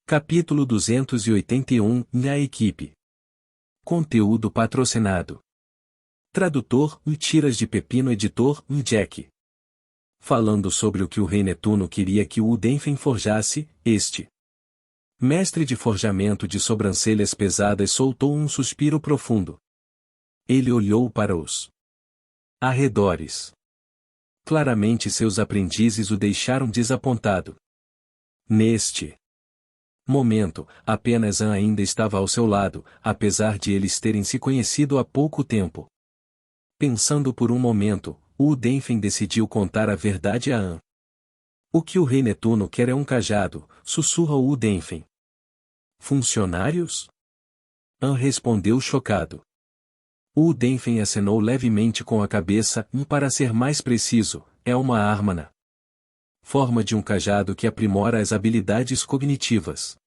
Capítulo 281 A equipe. Conteúdo patrocinado. Tradutor Tiras de Pepino. Editor Jack. Falando sobre o que o rei Netuno queria que o Udenfen forjasse, este mestre de forjamento de sobrancelhas pesadas soltou um suspiro profundo. Ele olhou para os arredores. Claramente seus aprendizes o deixaram desapontado. Neste momento, apenas An ainda estava ao seu lado, apesar de eles terem se conhecido há pouco tempo. Pensando por um momento, o Udenfen decidiu contar a verdade a An. O que o rei Netuno quer é um cajado, sussurra o Udenfen. Funcionários? An respondeu chocado. O Udenfen acenou levemente com a cabeça, para ser mais preciso, é uma arma na forma de um cajado que aprimora as habilidades cognitivas.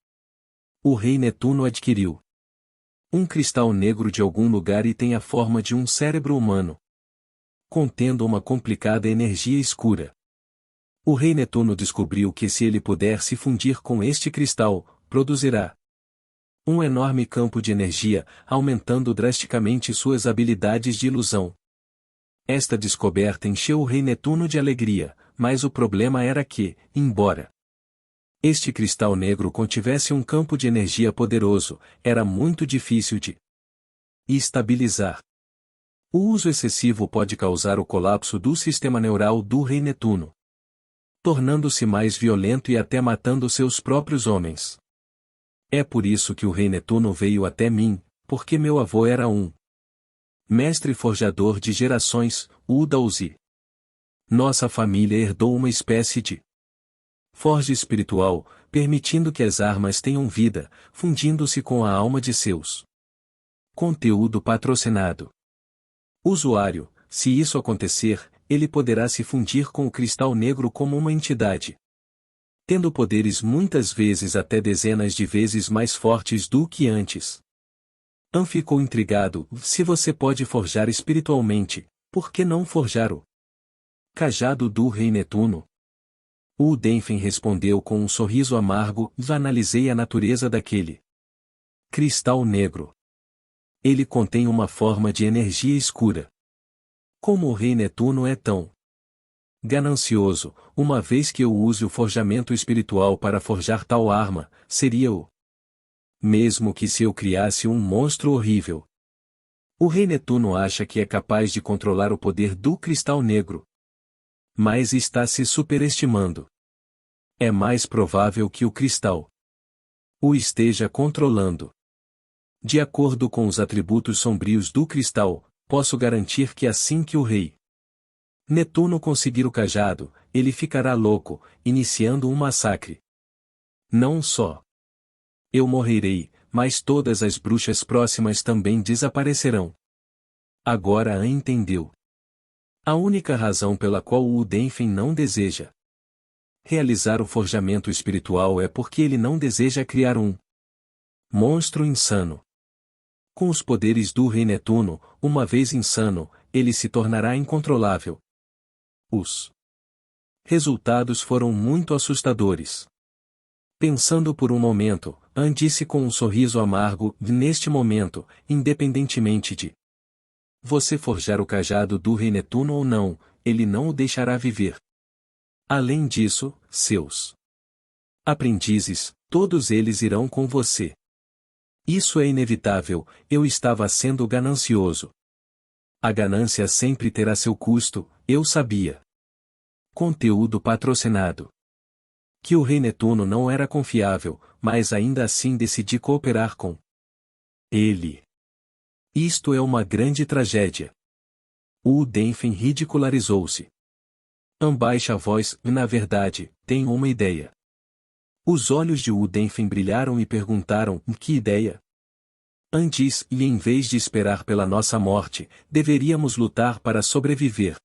O rei Netuno adquiriu um cristal negro de algum lugar e tem a forma de um cérebro humano, contendo uma complicada energia escura. O rei Netuno descobriu que se ele puder se fundir com este cristal, produzirá um enorme campo de energia, aumentando drasticamente suas habilidades de ilusão. Esta descoberta encheu o rei Netuno de alegria, mas o problema era que, embora este cristal negro contivesse um campo de energia poderoso, era muito difícil de estabilizar. O uso excessivo pode causar o colapso do sistema neural do rei Netuno, tornando-se mais violento e até matando seus próprios homens. É por isso que o rei Netuno veio até mim, porque meu avô era um mestre forjador de gerações, o Udauzi. Nossa família herdou uma espécie de forja espiritual, permitindo que as armas tenham vida, fundindo-se com a alma de seus. Conteúdo patrocinado. Usuário, se isso acontecer, ele poderá se fundir com o cristal negro como uma entidade, tendo poderes muitas vezes até dezenas de vezes mais fortes do que antes. An ficou intrigado, se você pode forjar espiritualmente, por que não forjar o cajado do rei Netuno? O Udenfen respondeu com um sorriso amargo, analisei a natureza daquele cristal negro. Ele contém uma forma de energia escura. Como o rei Netuno é tão ganancioso, uma vez que eu use o forjamento espiritual para forjar tal arma, seria o mesmo que se eu criasse um monstro horrível. O rei Netuno acha que é capaz de controlar o poder do cristal negro, mas está se superestimando. É mais provável que o cristal o esteja controlando. De acordo com os atributos sombrios do cristal, posso garantir que assim que o rei Netuno conseguir o cajado, ele ficará louco, iniciando um massacre. Não só eu morrerei, mas todas as bruxas próximas também desaparecerão. Agora An entendeu a única razão pela qual o Udenfen não deseja realizar o forjamento espiritual é porque ele não deseja criar um monstro insano. Com os poderes do rei Netuno, uma vez insano, ele se tornará incontrolável. Os resultados foram muito assustadores. Pensando por um momento, An disse com um sorriso amargo, neste momento, independentemente de você forjar o cajado do rei Netuno ou não, ele não o deixará viver. Além disso, seus aprendizes, todos eles irão com você. Isso é inevitável, eu estava sendo ganancioso. A ganância sempre terá seu custo, eu sabia. Conteúdo patrocinado. Que o rei Netuno não era confiável, mas ainda assim decidi cooperar com ele. Isto é uma grande tragédia. O Udenfen ridicularizou-se. An baixa a voz, na verdade, tenho uma ideia. Os olhos de Udenfen brilharam e perguntaram, que ideia? An diz, e em vez de esperar pela nossa morte, deveríamos lutar para sobreviver.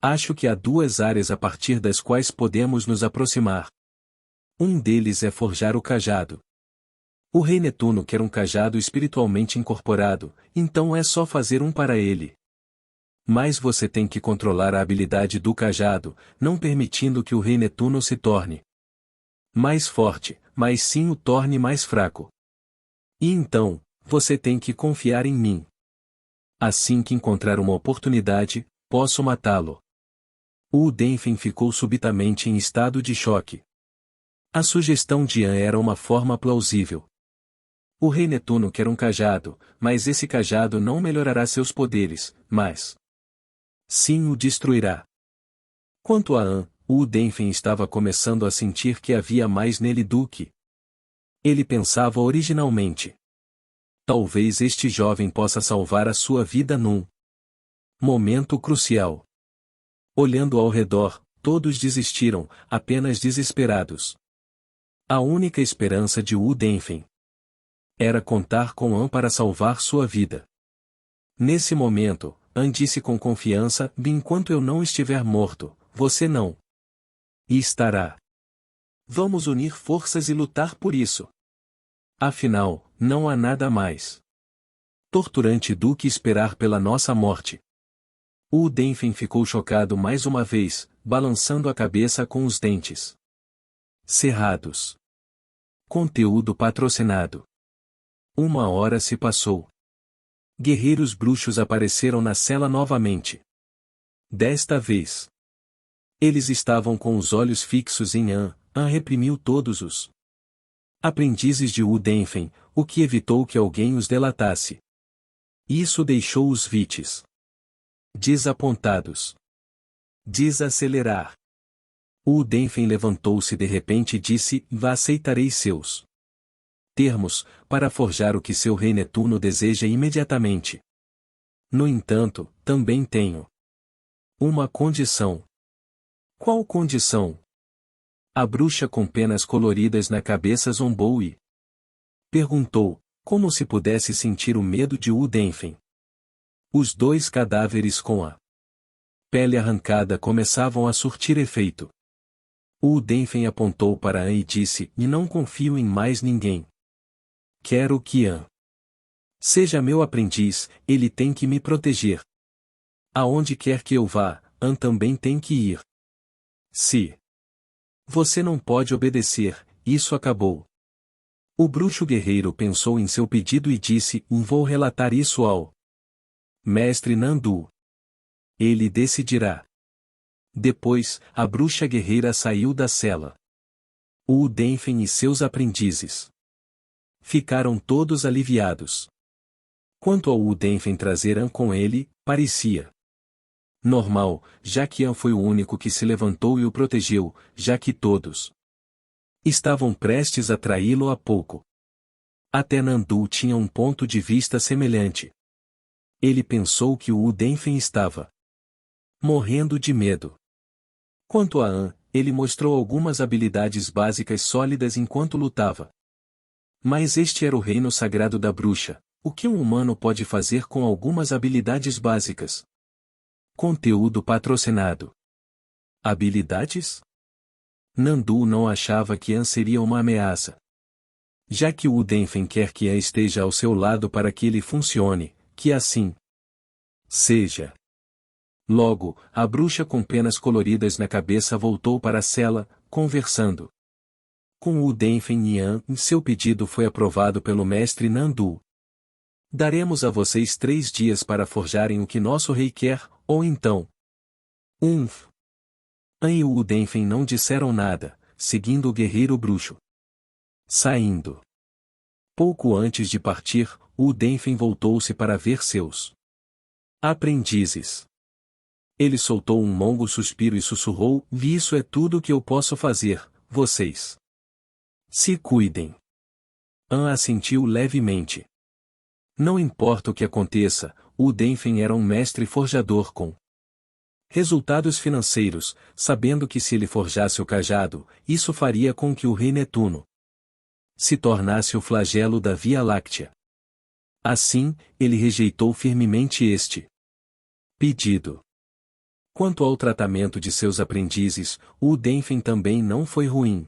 Acho que há duas áreas a partir das quais podemos nos aproximar. Um deles é forjar o cajado. O rei Netuno quer um cajado espiritualmente incorporado, então é só fazer um para ele. Mas você tem que controlar a habilidade do cajado, não permitindo que o rei Netuno se torne mais forte, mas sim o torne mais fraco. E então, você tem que confiar em mim. Assim que encontrar uma oportunidade, posso matá-lo. O Denfen ficou subitamente em estado de choque. A sugestão de An era uma forma plausível. O rei Netuno quer um cajado, mas esse cajado não melhorará seus poderes, mas sim o destruirá. Quanto a An, o Denfen estava começando a sentir que havia mais nele do que ele pensava originalmente. Talvez este jovem possa salvar a sua vida num momento crucial. Olhando ao redor, todos desistiram, apenas desesperados. A única esperança de Wu Denfen era contar com An para salvar sua vida. Nesse momento, An disse com confiança: enquanto eu não estiver morto, você não estará. Vamos unir forças e lutar por isso. Afinal, não há nada mais torturante do que esperar pela nossa morte. O Denfen ficou chocado mais uma vez, balançando a cabeça com os dentes cerrados. Conteúdo patrocinado. 1 hora se passou. Guerreiros bruxos apareceram na cela novamente. Desta vez, eles estavam com os olhos fixos em An. An reprimiu todos os aprendizes de Wu Denfen, o que evitou que alguém os delatasse. Isso deixou os Vites desapontados. Desacelerar. Wu Denfen levantou-se de repente e disse: aceitarei seus termos, para forjar o que seu rei Netuno deseja imediatamente. No entanto, também tenho uma condição. Qual condição? A bruxa com penas coloridas na cabeça zombou e perguntou, como se pudesse sentir o medo de Wu Denfen. Os dois cadáveres com a pele arrancada começavam a surtir efeito. Wu Denfen apontou para An e disse: e não confio em mais ninguém. Quero que An seja meu aprendiz, ele tem que me proteger. Aonde quer que eu vá, An também tem que ir. Se você não pode obedecer, isso acabou. O bruxo guerreiro pensou em seu pedido e disse: vou relatar isso ao mestre Nandu. Ele decidirá. Depois, a bruxa guerreira saiu da cela. O Denfen e seus aprendizes ficaram todos aliviados. Quanto ao Wu Denfen trazer An com ele, parecia normal, já que An foi o único que se levantou e o protegeu, já que todos estavam prestes a traí-lo há pouco. Até Nandu tinha um ponto de vista semelhante. Ele pensou que o Wu Denfen estava morrendo de medo. Quanto a An, ele mostrou algumas habilidades básicas sólidas enquanto lutava. Mas este era o reino sagrado da bruxa. O que um humano pode fazer com algumas habilidades básicas? Conteúdo patrocinado. Habilidades? Nandu não achava que An seria uma ameaça. Já que o Denfen quer que An esteja ao seu lado para que ele funcione, que assim seja. Logo, a bruxa com penas coloridas na cabeça voltou para a cela, conversando com o Denfen e An. Seu pedido foi aprovado pelo mestre Nandu. Daremos a vocês 3 dias para forjarem o que nosso rei quer, ou então. An e o Denfen não disseram nada, seguindo o guerreiro bruxo. Saindo. Pouco antes de partir, o Denfen voltou-se para ver seus aprendizes. Ele soltou um longo suspiro e sussurrou: isso é tudo que eu posso fazer, vocês se cuidem. An assentiu levemente. Não importa o que aconteça, o Denfen era um mestre forjador com resultados financeiros, sabendo que se ele forjasse o cajado, isso faria com que o rei Netuno se tornasse o flagelo da Via Láctea. Assim, ele rejeitou firmemente este pedido. Quanto ao tratamento de seus aprendizes, o Denfen também não foi ruim.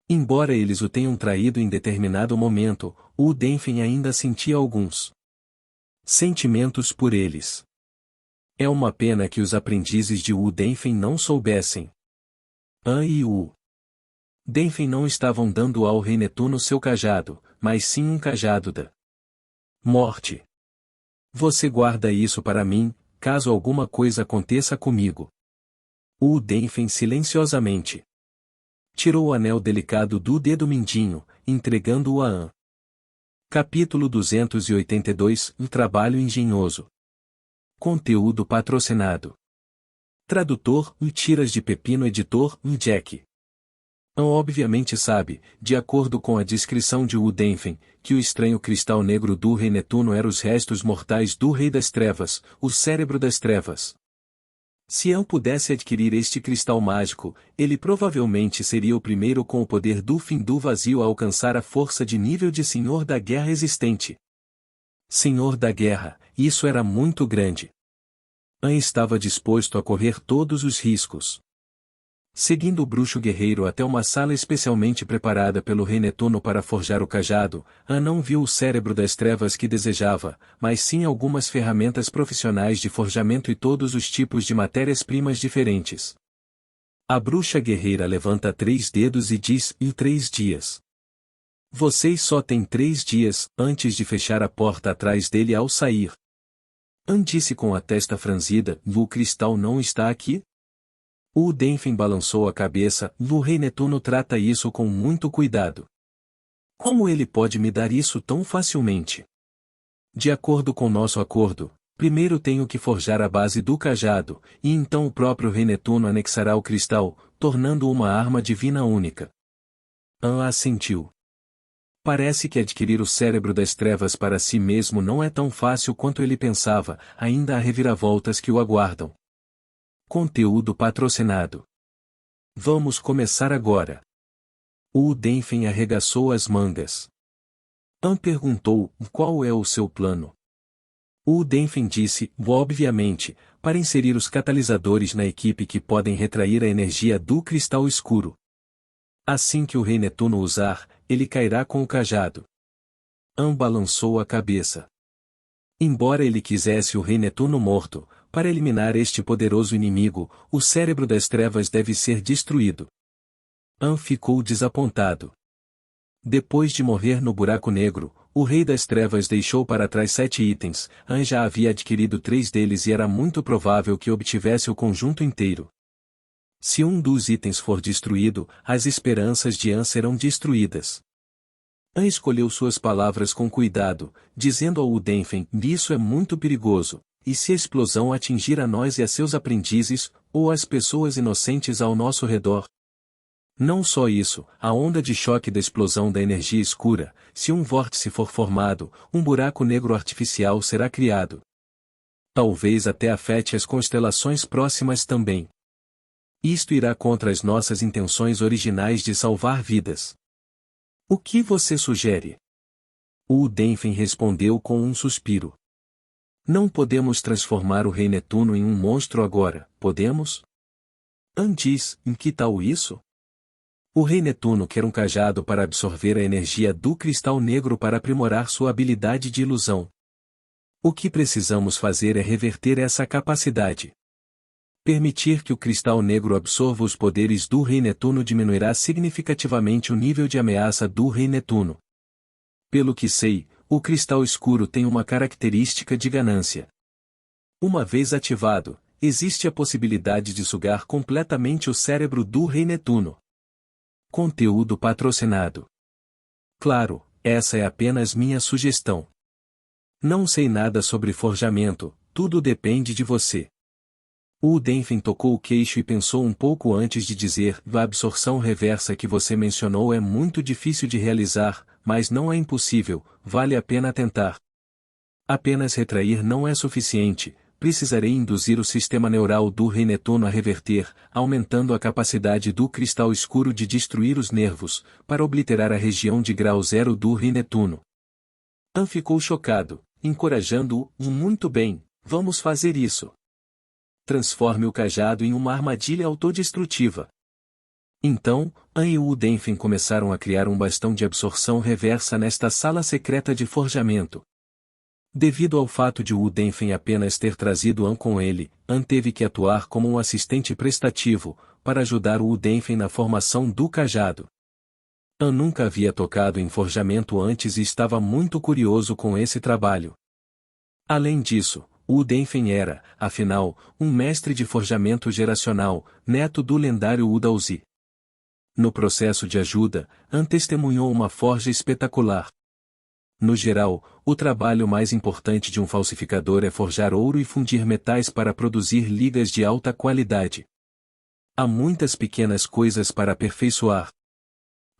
Embora eles o tenham traído em determinado momento, o Denfen ainda sentia alguns sentimentos por eles. É uma pena que os aprendizes de Wu Denfen não soubessem. An e Wu Denfen não estavam dando ao rei Netuno seu cajado, mas sim um cajado da morte. Você guarda isso para mim, caso alguma coisa aconteça comigo. Denfen silenciosamente tirou o anel delicado do dedo mindinho, entregando-o a An. Capítulo 282 Um trabalho engenhoso. Conteúdo patrocinado. Tradutor Tiras de Pepino. Editor Jack. An obviamente sabe, de acordo com a descrição de Denfen, que o estranho cristal negro do rei Netuno era os restos mortais do rei das trevas, o cérebro das trevas. Se An pudesse adquirir este cristal mágico, ele provavelmente seria o primeiro com o poder do fim do vazio a alcançar a força de nível de Senhor da Guerra existente. Senhor da Guerra, isso era muito grande. An estava disposto a correr todos os riscos. Seguindo o bruxo guerreiro até uma sala especialmente preparada pelo rei Netuno para forjar o cajado, An não viu o cérebro das trevas que desejava, mas sim algumas ferramentas profissionais de forjamento e todos os tipos de matérias-primas diferentes. A bruxa guerreira levanta 3 dedos e diz: "Em 3 dias. Vocês só têm 3 dias", antes de fechar a porta atrás dele ao sair. An disse com a testa franzida: "O cristal não está aqui?" Denfen balançou a cabeça. "O rei Netuno trata isso com muito cuidado. Como ele pode me dar isso tão facilmente?" "De acordo com nosso acordo, primeiro tenho que forjar a base do cajado, e então o próprio rei Netuno anexará o cristal, tornando-o uma arma divina única." An assentiu. Parece que adquirir o cérebro das trevas para si mesmo não é tão fácil quanto ele pensava, ainda há reviravoltas que o aguardam. Conteúdo patrocinado. Vamos começar agora. Denfen arregaçou as mangas. An perguntou: "Qual é o seu plano?" Denfen disse: "Obviamente, para inserir os catalisadores na equipe que podem retrair a energia do cristal escuro. Assim que o rei Netuno usar, ele cairá com o cajado." An balançou a cabeça. Embora ele quisesse o rei Netuno morto, para eliminar este poderoso inimigo, o cérebro das trevas deve ser destruído. An ficou desapontado. Depois de morrer no buraco negro, o rei das trevas deixou para trás 7 itens. An já havia adquirido 3 deles e era muito provável que obtivesse o conjunto inteiro. Se um dos itens for destruído, as esperanças de An serão destruídas. An escolheu suas palavras com cuidado, dizendo ao Denfen: "Isso é muito perigoso. E se a explosão atingir a nós e a seus aprendizes, ou as pessoas inocentes ao nosso redor?" Não só isso, a onda de choque da explosão da energia escura, se um vórtice for formado, um buraco negro artificial será criado. Talvez até afete as constelações próximas também. Isto irá contra as nossas intenções originais de salvar vidas. O que você sugere? Denfen respondeu com um suspiro. Não podemos transformar o rei Netuno em um monstro agora, podemos? An diz: "Em que tal isso?" O rei Netuno quer um cajado para absorver a energia do cristal negro para aprimorar sua habilidade de ilusão. O que precisamos fazer é reverter essa capacidade. Permitir que o cristal negro absorva os poderes do rei Netuno diminuirá significativamente o nível de ameaça do rei Netuno. Pelo que sei, o cristal escuro tem uma característica de ganância. Uma vez ativado, existe a possibilidade de sugar completamente o cérebro do rei Netuno. Conteúdo patrocinado. Claro, essa é apenas minha sugestão. Não sei nada sobre forjamento, tudo depende de você. Denfen tocou o queixo e pensou um pouco antes de dizer: "A absorção reversa que você mencionou é muito difícil de realizar, mas não é impossível, vale a pena tentar. Apenas retrair não é suficiente, precisarei induzir o sistema neural do rei Netuno a reverter, aumentando a capacidade do cristal escuro de destruir os nervos, para obliterar a região de grau 0 do rei Netuno." An ficou chocado, encorajando-o: "Muito bem, vamos fazer isso. Transforme o cajado em uma armadilha autodestrutiva." Então, An e Denfen começaram a criar um bastão de absorção reversa nesta sala secreta de forjamento. Devido ao fato de Denfen apenas ter trazido An com ele, An teve que atuar como um assistente prestativo, para ajudar Denfen na formação do cajado. An nunca havia tocado em forjamento antes e estava muito curioso com esse trabalho. Além disso, Wu Denfen era, afinal, um mestre de forjamento geracional, neto do lendário Wu Daozi. No processo de ajuda, An testemunhou uma forja espetacular. No geral, o trabalho mais importante de um falsificador é forjar ouro e fundir metais para produzir ligas de alta qualidade. Há muitas pequenas coisas para aperfeiçoar.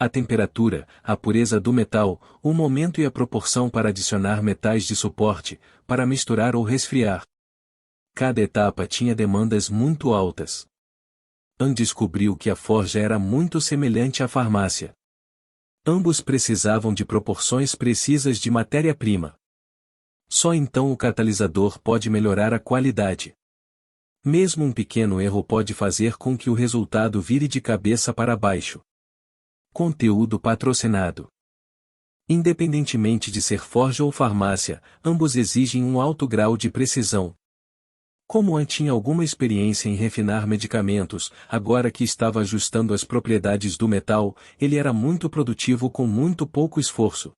A temperatura, a pureza do metal, o momento e a proporção para adicionar metais de suporte, para misturar ou resfriar. Cada etapa tinha demandas muito altas. An descobriu que a forja era muito semelhante à farmácia. Ambos precisavam de proporções precisas de matéria-prima. Só então o catalisador pode melhorar a qualidade. Mesmo um pequeno erro pode fazer com que o resultado vire de cabeça para baixo. Conteúdo patrocinado. Independentemente de ser forja ou farmácia, ambos exigem um alto grau de precisão. Como An tinha alguma experiência em refinar medicamentos, agora que estava ajustando as propriedades do metal, ele era muito produtivo com muito pouco esforço.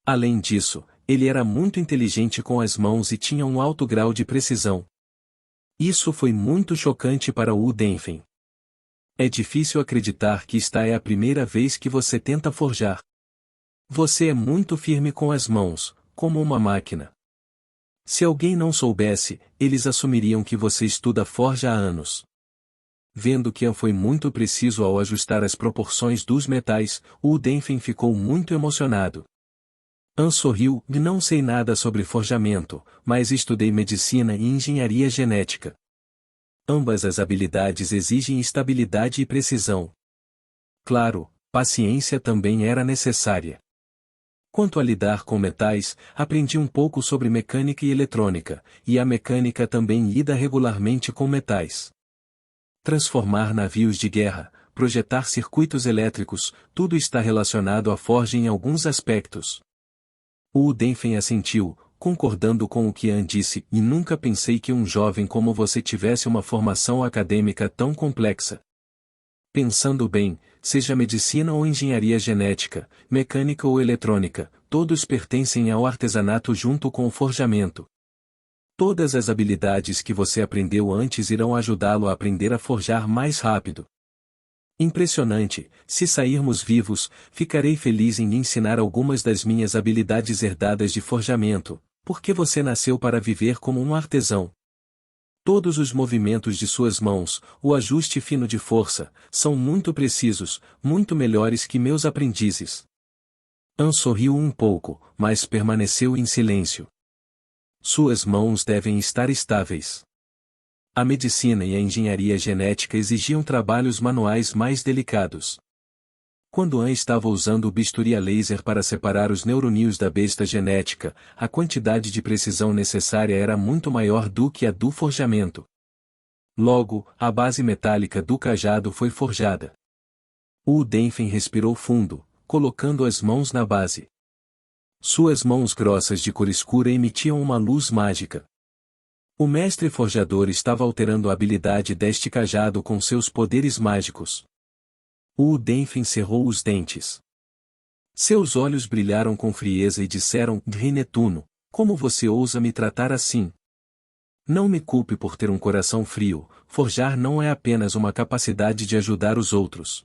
Além disso, ele era muito inteligente com as mãos e tinha um alto grau de precisão. Isso foi muito chocante para Wu Denfen. É difícil acreditar que esta é a primeira vez que você tenta forjar. Você é muito firme com as mãos, como uma máquina. Se alguém não soubesse, eles assumiriam que você estuda forja há anos. Vendo que An foi muito preciso ao ajustar as proporções dos metais, Wu Denfen ficou muito emocionado. An sorriu: não sei nada sobre forjamento, mas estudei medicina e engenharia genética. Ambas as habilidades exigem estabilidade e precisão. Claro, paciência também era necessária. Quanto a lidar com metais, aprendi um pouco sobre mecânica e eletrônica, e a mecânica também lida regularmente com metais. Transformar navios de guerra, projetar circuitos elétricos, tudo está relacionado à forja em alguns aspectos. Wu Denfen assentiu, concordando com o que An disse, e nunca pensei que um jovem como você tivesse uma formação acadêmica tão complexa. Pensando bem, seja medicina ou engenharia genética, mecânica ou eletrônica, todos pertencem ao artesanato junto com o forjamento. Todas as habilidades que você aprendeu antes irão ajudá-lo a aprender a forjar mais rápido. Impressionante, se sairmos vivos, ficarei feliz em lhe ensinar algumas das minhas habilidades herdadas de forjamento, porque você nasceu para viver como um artesão. Todos os movimentos de suas mãos, o ajuste fino de força, são muito precisos, muito melhores que meus aprendizes. An sorriu um pouco, mas permaneceu em silêncio. Suas mãos devem estar estáveis. A medicina e a engenharia genética exigiam trabalhos manuais mais delicados. Quando An estava usando o bisturi a laser para separar os neuronídeos da besta genética, a quantidade de precisão necessária era muito maior do que a do forjamento. Logo, a base metálica do cajado foi forjada. Wu Denfen respirou fundo, colocando as mãos na base. Suas mãos grossas de cor escura emitiam uma luz mágica. O mestre forjador estava alterando a habilidade deste cajado com seus poderes mágicos. Wu Denfen cerrou os dentes. Seus olhos brilharam com frieza e disseram: Rei Netuno, como você ousa me tratar assim? Não me culpe por ter um coração frio, forjar não é apenas uma capacidade de ajudar os outros.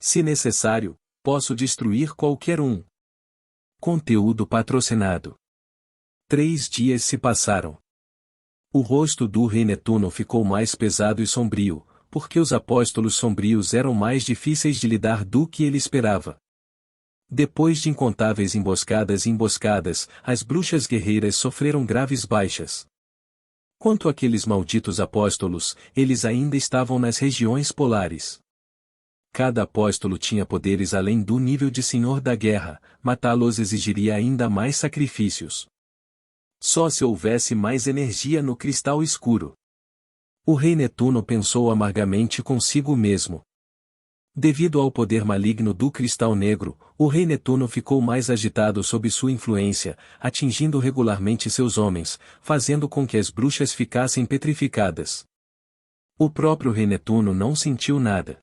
Se necessário, posso destruir qualquer um. Conteúdo patrocinado. 3 dias se passaram. O rosto do Rei Netuno ficou mais pesado e sombrio, porque os apóstolos sombrios eram mais difíceis de lidar do que ele esperava. Depois de incontáveis emboscadas e emboscadas, as bruxas guerreiras sofreram graves baixas. Quanto àqueles malditos apóstolos, eles ainda estavam nas regiões polares. Cada apóstolo tinha poderes além do nível de senhor da guerra, matá-los exigiria ainda mais sacrifícios. Só se houvesse mais energia no cristal escuro. O Rei Netuno pensou amargamente consigo mesmo. Devido ao poder maligno do cristal negro, o Rei Netuno ficou mais agitado sob sua influência, atingindo regularmente seus homens, fazendo com que as bruxas ficassem petrificadas. O próprio Rei Netuno não sentiu nada.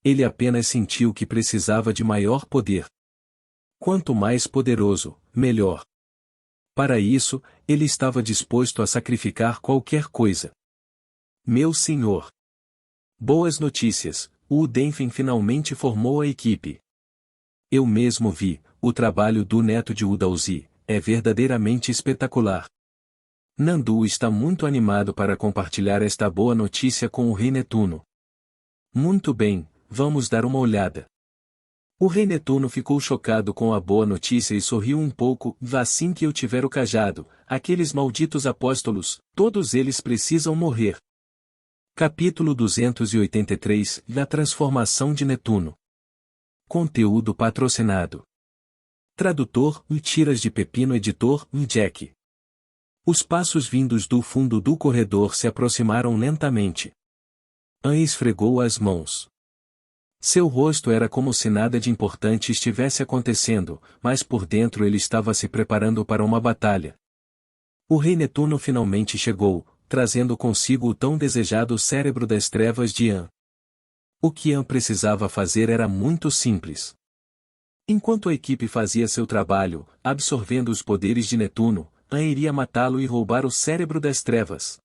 Ele apenas sentiu que precisava de maior poder. Quanto mais poderoso, melhor. Para isso, ele estava disposto a sacrificar qualquer coisa. Meu senhor. Boas notícias, o Denfen finalmente formou a equipe. Eu mesmo vi, o trabalho do neto de Udalzi é verdadeiramente espetacular. Nandu está muito animado para compartilhar esta boa notícia com o rei Netuno. Muito bem, vamos dar uma olhada. O rei Netuno ficou chocado com a boa notícia e sorriu um pouco. Assim que eu tiver o cajado, aqueles malditos apóstolos, todos eles precisam morrer. Capítulo 283 da transformação de Netuno. Conteúdo patrocinado. Tradutor, Tiras de Pepino. Editor, Jack. Os passos vindos do fundo do corredor se aproximaram lentamente. An esfregou as mãos. Seu rosto era como se nada de importante estivesse acontecendo, mas por dentro ele estava se preparando para uma batalha. O rei Netuno finalmente chegou, trazendo consigo o tão desejado cérebro das trevas de An. O que An precisava fazer era muito simples. Enquanto a equipe fazia seu trabalho, absorvendo os poderes de Netuno, An iria matá-lo e roubar o cérebro das trevas.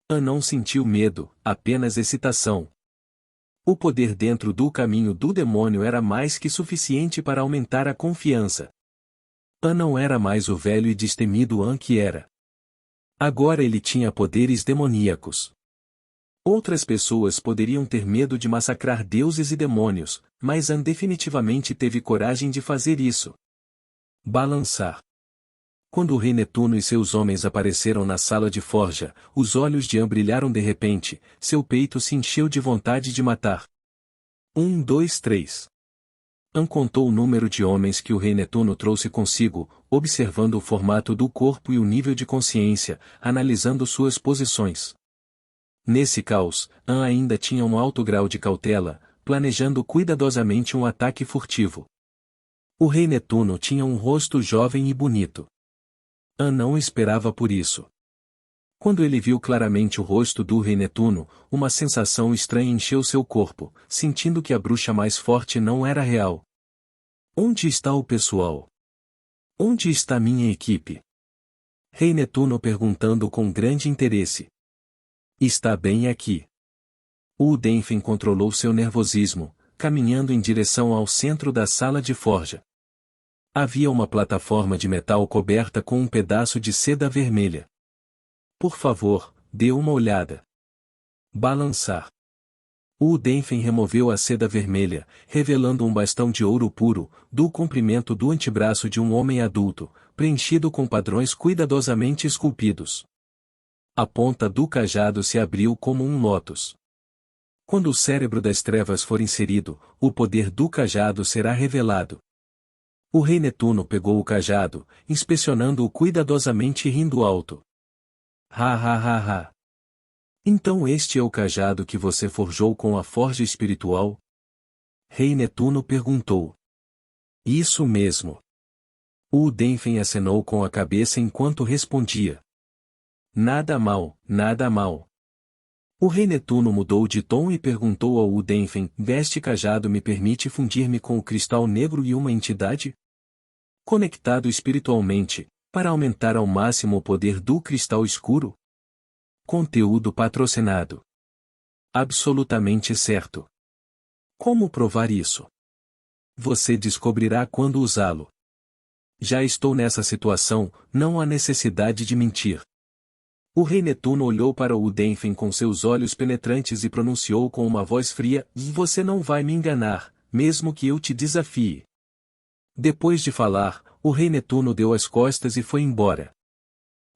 An não sentiu medo, apenas excitação. O poder dentro do caminho do demônio era mais que suficiente para aumentar a confiança. An não era mais o velho e destemido An que era. Agora ele tinha poderes demoníacos. Outras pessoas poderiam ter medo de massacrar deuses e demônios, mas An definitivamente teve coragem de fazer isso. Balançar. Quando o rei Netuno e seus homens apareceram na sala de forja, os olhos de An brilharam de repente, seu peito se encheu de vontade de matar. 1, 2, 3. An contou o número de homens que o rei Netuno trouxe consigo, observando o formato do corpo e o nível de consciência, analisando suas posições. Nesse caos, An ainda tinha um alto grau de cautela, planejando cuidadosamente um ataque furtivo. O rei Netuno tinha um rosto jovem e bonito. An não esperava por isso. Quando ele viu claramente o rosto do rei Netuno, uma sensação estranha encheu seu corpo, sentindo que a bruxa mais forte não era real. Onde está o pessoal? Onde está minha equipe? Rei Netuno perguntando com grande interesse. Está bem aqui. O Denfen controlou seu nervosismo, caminhando em direção ao centro da sala de forja. Havia uma plataforma de metal coberta com um pedaço de seda vermelha. Por favor, dê uma olhada. Balançar. O Denfen removeu a seda vermelha, revelando um bastão de ouro puro, do comprimento do antebraço de um homem adulto, preenchido com padrões cuidadosamente esculpidos. A ponta do cajado se abriu como um lótus. Quando o cérebro das trevas for inserido, o poder do cajado será revelado. O rei Netuno pegou o cajado, inspecionando-o cuidadosamente e rindo alto. Ha ha ha ha. Então este é o cajado que você forjou com a forja espiritual? Rei Netuno perguntou. Isso mesmo. O Denfen acenou com a cabeça enquanto respondia. Nada mal, nada mal. O rei Netuno mudou de tom e perguntou ao Udenfen, este cajado me permite fundir-me com o cristal negro e uma entidade? Conectado espiritualmente, para aumentar ao máximo o poder do cristal escuro? Conteúdo patrocinado. Absolutamente certo. Como provar isso? Você descobrirá quando usá-lo. Já estou nessa situação, não há necessidade de mentir. O rei Netuno olhou para o Udenfen com seus olhos penetrantes e pronunciou com uma voz fria, você não vai me enganar, mesmo que eu te desafie. Depois de falar, o rei Netuno deu as costas e foi embora.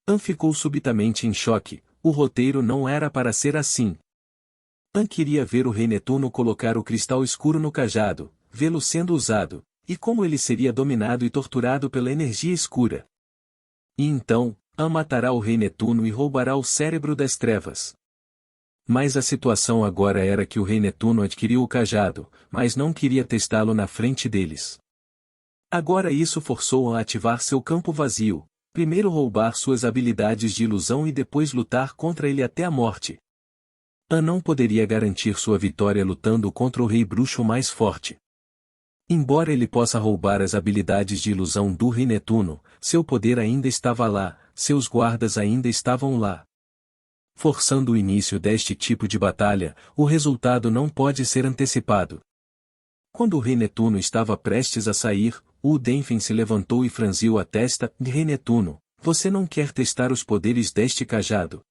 An ficou subitamente em choque, o roteiro não era para ser assim. An queria ver o rei Netuno colocar o cristal escuro no cajado, vê-lo sendo usado, e como ele seria dominado e torturado pela energia escura. E então, An matará o rei Netuno e roubará o cérebro das trevas. Mas a situação agora era que o rei Netuno adquiriu o cajado, mas não queria testá-lo na frente deles. Agora isso forçou a ativar seu campo vazio, primeiro roubar suas habilidades de ilusão e depois lutar contra ele até a morte. An não poderia garantir sua vitória lutando contra o rei bruxo mais forte. Embora ele possa roubar as habilidades de ilusão do rei Netuno, seu poder ainda estava lá, seus guardas ainda estavam lá. Forçando o início deste tipo de batalha, o resultado não pode ser antecipado. Quando o rei Netuno estava prestes a sair, o Denfen se levantou e franziu a testa. Rei Netuno, você não quer testar os poderes deste cajado?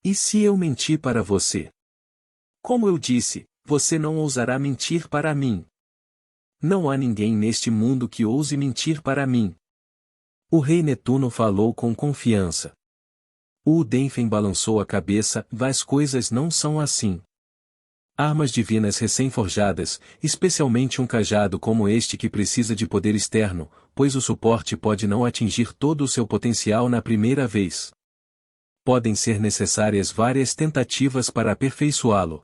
E se eu mentir para você? Como eu disse, você não ousará mentir para mim. Não há ninguém neste mundo que ouse mentir para mim. O rei Netuno falou com confiança. O Denfen balançou a cabeça. As coisas não são assim. Armas divinas recém-forjadas, especialmente um cajado como este que precisa de poder externo, pois o suporte pode não atingir todo o seu potencial na primeira vez. Podem ser necessárias várias tentativas para aperfeiçoá-lo.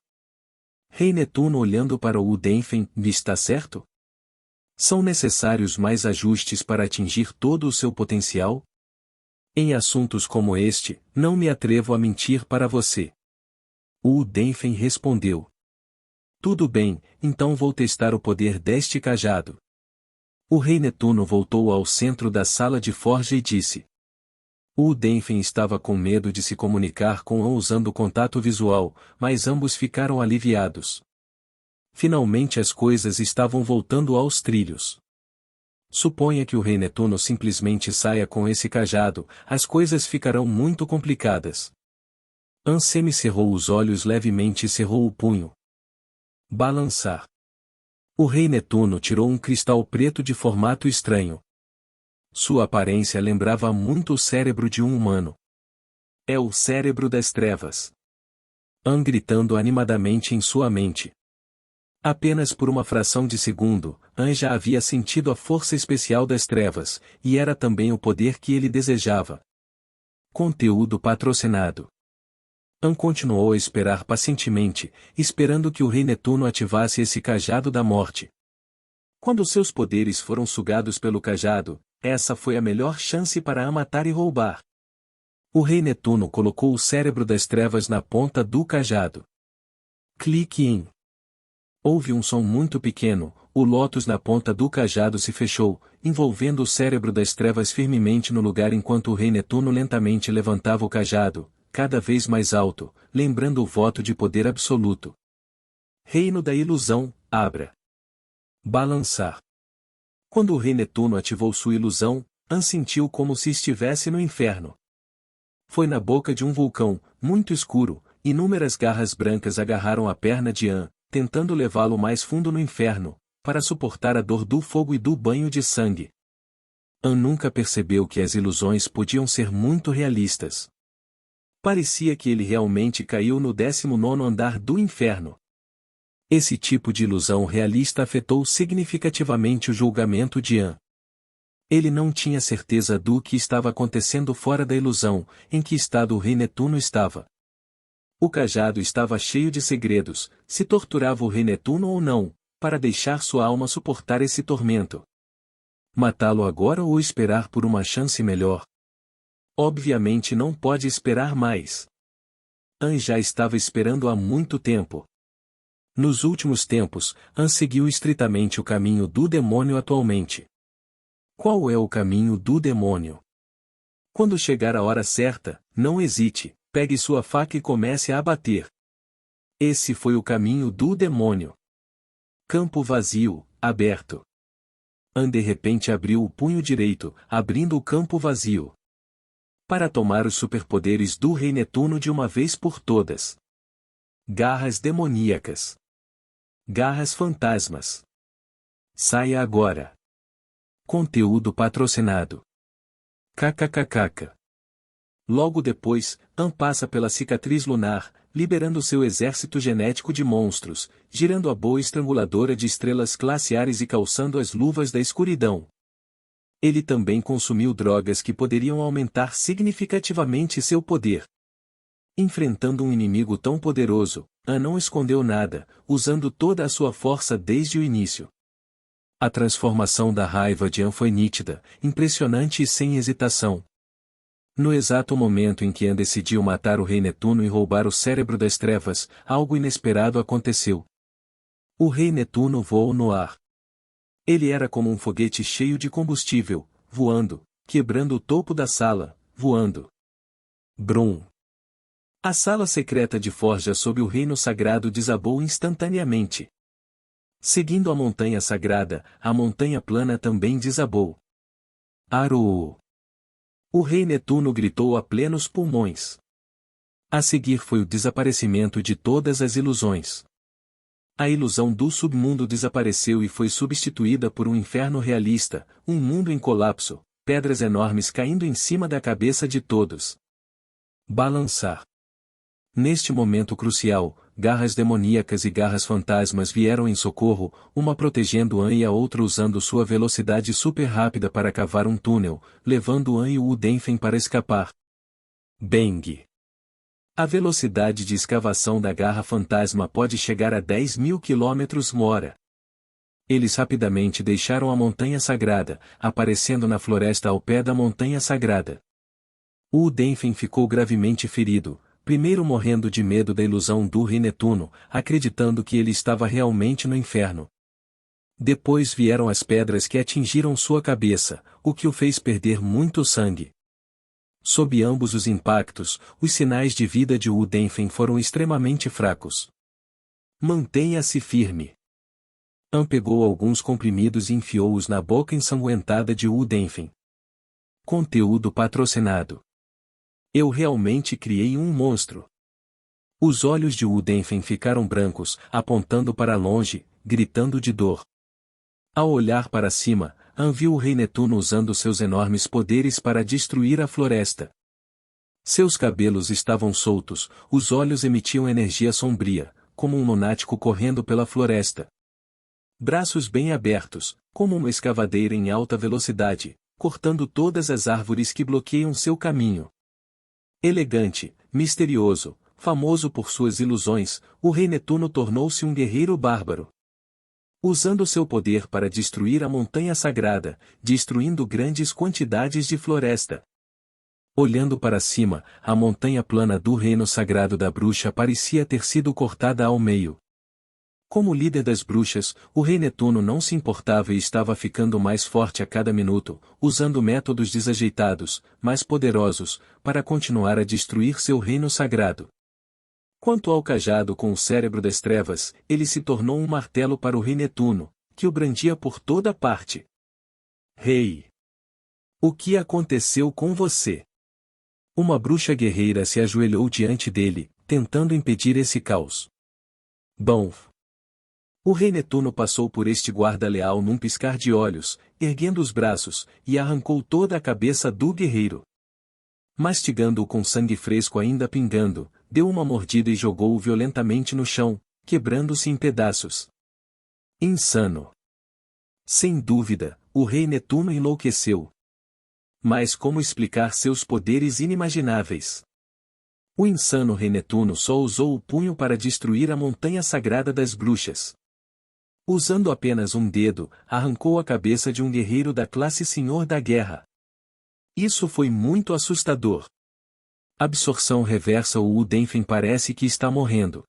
Rei Netuno olhando para o Denfen, está certo? São necessários mais ajustes para atingir todo o seu potencial? Em assuntos como este, não me atrevo a mentir para você. O Denfen respondeu. Tudo bem, então vou testar o poder deste cajado. O rei Netuno voltou ao centro da sala de forja e disse. O Denfen estava com medo de se comunicar com An usando contato visual, mas ambos ficaram aliviados. Finalmente as coisas estavam voltando aos trilhos. Suponha que o rei Netuno simplesmente saia com esse cajado, as coisas ficarão muito complicadas. An semicerrou os olhos levemente e cerrou o punho. Balançar. O rei Netuno tirou um cristal preto de formato estranho. Sua aparência lembrava muito o cérebro de um humano. É o cérebro das trevas. An gritando animadamente em sua mente. Apenas por uma fração de segundo, An já havia sentido a força especial das trevas, e era também o poder que ele desejava. Conteúdo patrocinado. An continuou a esperar pacientemente, esperando que o rei Netuno ativasse esse cajado da morte. Quando seus poderes foram sugados pelo cajado, essa foi a melhor chance para a matar e roubar. O rei Netuno colocou o cérebro das trevas na ponta do cajado. Clique em. Houve um som muito pequeno, o lótus na ponta do cajado se fechou, envolvendo o cérebro das trevas firmemente no lugar enquanto o rei Netuno lentamente levantava o cajado, cada vez mais alto, lembrando o voto de poder absoluto. Reino da ilusão, abra. Balançar. Quando o rei Netuno ativou sua ilusão, An sentiu como se estivesse no inferno. Foi na boca de um vulcão, muito escuro, inúmeras garras brancas agarraram a perna de An, tentando levá-lo mais fundo no inferno, para suportar a dor do fogo e do banho de sangue. An nunca percebeu que as ilusões podiam ser muito realistas. Parecia que ele realmente caiu no 19º andar do inferno. Esse tipo de ilusão realista afetou significativamente o julgamento de An. Ele não tinha certeza do que estava acontecendo fora da ilusão, em que estado o rei Netuno estava. O cajado estava cheio de segredos, se torturava o rei Netuno ou não, para deixar sua alma suportar esse tormento. Matá-lo agora ou esperar por uma chance melhor? Obviamente não pode esperar mais. An já estava esperando há muito tempo. Nos últimos tempos, An seguiu estritamente o caminho do demônio atualmente. Qual é o caminho do demônio? Quando chegar a hora certa, não hesite. Pegue sua faca e comece a abater. Esse foi o caminho do demônio. Campo vazio, aberto. An de repente abriu o punho direito, abrindo o campo vazio. Para tomar os superpoderes do rei Netuno de uma vez por todas. Garras demoníacas. Garras fantasmas. Saia agora. Conteúdo patrocinado. KKKKK. Logo depois, An passa pela cicatriz lunar, liberando seu exército genético de monstros, girando a boa estranguladora de estrelas glaciares e calçando as luvas da escuridão. Ele também consumiu drogas que poderiam aumentar significativamente seu poder. Enfrentando um inimigo tão poderoso, An não escondeu nada, usando toda a sua força desde o início. A transformação da raiva de An foi nítida, impressionante e sem hesitação. No exato momento em que An decidiu matar o rei Netuno e roubar o cérebro das trevas, algo inesperado aconteceu. O rei Netuno voou no ar. Ele era como um foguete cheio de combustível, voando, quebrando o topo da sala, voando. Brum! A sala secreta de forja sob o reino sagrado desabou instantaneamente. Seguindo a montanha sagrada, a montanha plana também desabou. Aroo! O rei Netuno gritou a plenos pulmões. A seguir foi o desaparecimento de todas as ilusões. A ilusão do submundo desapareceu e foi substituída por um inferno realista, um mundo em colapso, pedras enormes caindo em cima da cabeça de todos. Balançar. Neste momento crucial, garras demoníacas e garras fantasmas vieram em socorro, uma protegendo An e a outra usando sua velocidade super rápida para cavar um túnel, levando An e o Udenfen para escapar. Bang! A velocidade de escavação da garra fantasma pode chegar a 10.000 km/h. Eles rapidamente deixaram a montanha sagrada, aparecendo na floresta ao pé da montanha sagrada. O Udenfen ficou gravemente ferido, primeiro morrendo de medo da ilusão do rei Netuno, acreditando que ele estava realmente no inferno. Depois vieram as pedras que atingiram sua cabeça, o que o fez perder muito sangue. Sob ambos os impactos, os sinais de vida de Udenfen foram extremamente fracos. Mantenha-se firme. An pegou alguns comprimidos e enfiou-os na boca ensanguentada de Udenfen. Conteúdo patrocinado. Eu realmente criei um monstro. Os olhos de Udenfen ficaram brancos, apontando para longe, gritando de dor. Ao olhar para cima, An viu o rei Netuno usando seus enormes poderes para destruir a floresta. Seus cabelos estavam soltos, os olhos emitiam energia sombria, como um lunático correndo pela floresta. Braços bem abertos, como uma escavadeira em alta velocidade, cortando todas as árvores que bloqueiam seu caminho. Elegante, misterioso, famoso por suas ilusões, o rei Netuno tornou-se um guerreiro bárbaro. Usando seu poder para destruir a montanha sagrada, destruindo grandes quantidades de floresta. Olhando para cima, a montanha plana do reino sagrado da bruxa parecia ter sido cortada ao meio. Como líder das bruxas, o rei Netuno não se importava e estava ficando mais forte a cada minuto, usando métodos desajeitados, mais poderosos, para continuar a destruir seu reino sagrado. Quanto ao cajado com o cérebro das trevas, ele se tornou um martelo para o rei Netuno, que o brandia por toda parte. Rei! O que aconteceu com você? Uma bruxa guerreira se ajoelhou diante dele, tentando impedir esse caos. Bom! O rei Netuno passou por este guarda leal num piscar de olhos, erguendo os braços, e arrancou toda a cabeça do guerreiro. Mastigando-o com sangue fresco ainda pingando, deu uma mordida e jogou-o violentamente no chão, quebrando-se em pedaços. Insano. Sem dúvida, o rei Netuno enlouqueceu. Mas como explicar seus poderes inimagináveis? O insano rei Netuno só usou o punho para destruir a montanha sagrada das bruxas. Usando apenas um dedo, arrancou a cabeça de um guerreiro da classe Senhor da Guerra. Isso foi muito assustador. Absorção reversa. O Udenfen parece que está morrendo.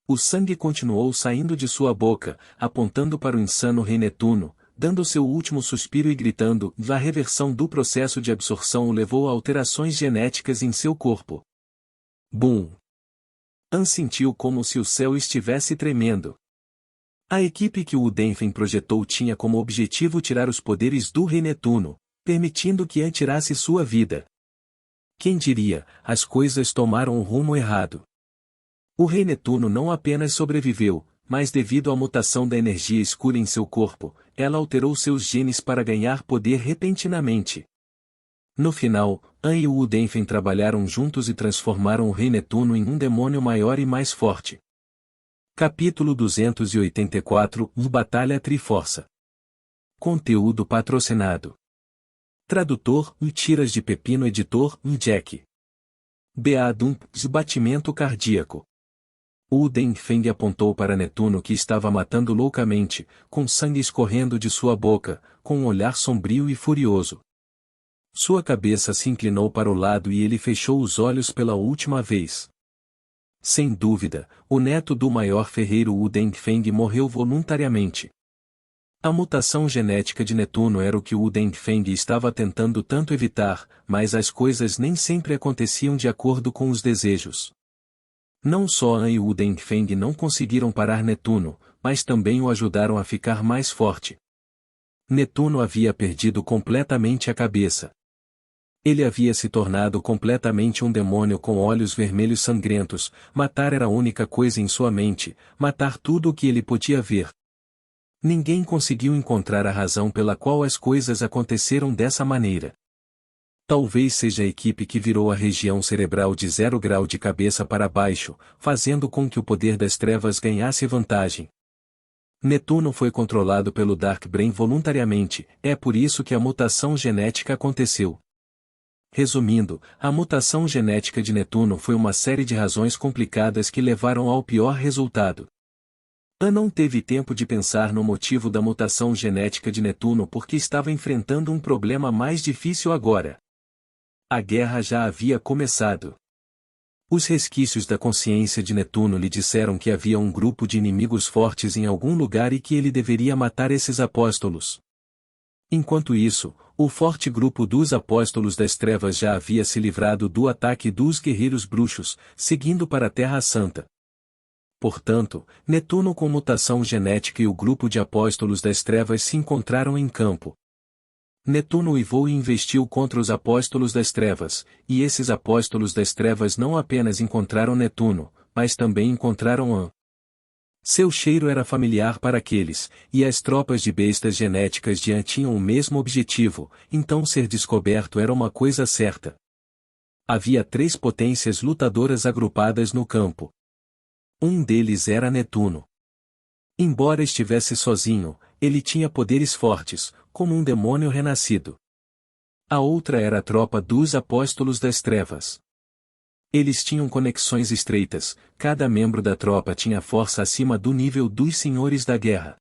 O sangue continuou saindo de sua boca, apontando para o insano rei Netuno, dando seu último suspiro e gritando. A reversão do processo de absorção o levou a alterações genéticas em seu corpo. Bum! An sentiu como se o céu estivesse tremendo. A equipe que o Udenfen projetou tinha como objetivo tirar os poderes do rei Netuno, permitindo que An tirasse sua vida. Quem diria, as coisas tomaram um rumo errado. O rei Netuno não apenas sobreviveu, mas devido à mutação da energia escura em seu corpo, ela alterou seus genes para ganhar poder repentinamente. No final, An e o Udenfen trabalharam juntos e transformaram o rei Netuno em um demônio maior e mais forte. Capítulo 284 Batalha Triforça. Conteúdo patrocinado. Tradutor Tiras de Pepino. Editor Jack. Beadum Batimento cardíaco. Udenfen apontou para Netuno que estava matando loucamente, com sangue escorrendo de sua boca, com um olhar sombrio e furioso. Sua cabeça se inclinou para o lado e ele fechou os olhos pela última vez. Sem dúvida, o neto do maior ferreiro Wu Dengfeng morreu voluntariamente. A mutação genética de Netuno era o que Wu Dengfeng estava tentando tanto evitar, mas as coisas nem sempre aconteciam de acordo com os desejos. Não só An e Wu Dengfeng não conseguiram parar Netuno, mas também o ajudaram a ficar mais forte. Netuno havia perdido completamente a cabeça. Ele havia se tornado completamente um demônio com olhos vermelhos sangrentos. Matar era a única coisa em sua mente, matar tudo o que ele podia ver. Ninguém conseguiu encontrar a razão pela qual as coisas aconteceram dessa maneira. Talvez seja a equipe que virou a região cerebral de 0 grau de cabeça para baixo, fazendo com que o poder das trevas ganhasse vantagem. Netuno foi controlado pelo Dark Brain voluntariamente, é por isso que a mutação genética aconteceu. Resumindo, a mutação genética de Netuno foi uma série de razões complicadas que levaram ao pior resultado. An não teve tempo de pensar no motivo da mutação genética de Netuno porque estava enfrentando um problema mais difícil agora. A guerra já havia começado. Os resquícios da consciência de Netuno lhe disseram que havia um grupo de inimigos fortes em algum lugar e que ele deveria matar esses apóstolos. Enquanto isso, o forte grupo dos apóstolos das trevas já havia se livrado do ataque dos guerreiros bruxos, seguindo para a Terra Santa. Portanto, Netuno com mutação genética e o grupo de apóstolos das trevas se encontraram em campo. Netuno uivou e investiu contra os apóstolos das trevas, e esses apóstolos das trevas não apenas encontraram Netuno, mas também encontraram An. Seu cheiro era familiar para aqueles, e as tropas de bestas genéticas de An tinham o mesmo objetivo, então ser descoberto era uma coisa certa. Havia 3 potências lutadoras agrupadas no campo. Um deles era Netuno. Embora estivesse sozinho, ele tinha poderes fortes, como um demônio renascido. A outra era a tropa dos apóstolos das trevas. Eles tinham conexões estreitas, cada membro da tropa tinha força acima do nível dos senhores da guerra.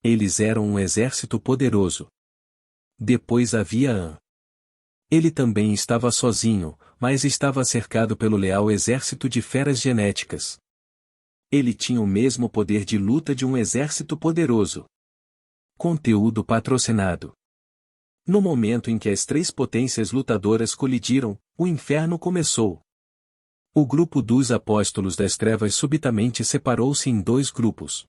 Eles eram um exército poderoso. Depois havia An. Ele também estava sozinho, mas estava cercado pelo leal exército de feras genéticas. Ele tinha o mesmo poder de luta de um exército poderoso. Conteúdo patrocinado. No momento em que as 3 potências lutadoras colidiram, o inferno começou. O grupo dos apóstolos das trevas subitamente separou-se em 2 grupos.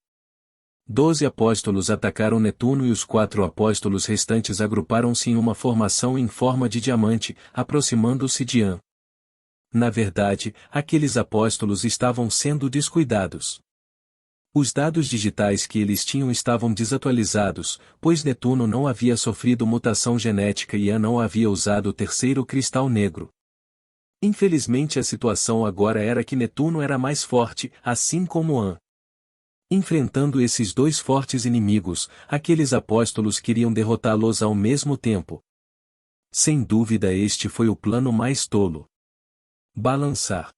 12 apóstolos atacaram Netuno e os 4 apóstolos restantes agruparam-se em uma formação em forma de diamante, aproximando-se de An. Na verdade, aqueles apóstolos estavam sendo descuidados. Os dados digitais que eles tinham estavam desatualizados, pois Netuno não havia sofrido mutação genética e An não havia usado o terceiro cristal negro. Infelizmente a situação agora era que Netuno era mais forte, assim como An. Enfrentando esses 2 fortes inimigos, aqueles apóstolos queriam derrotá-los ao mesmo tempo. Sem dúvida este foi o plano mais tolo. Balançar.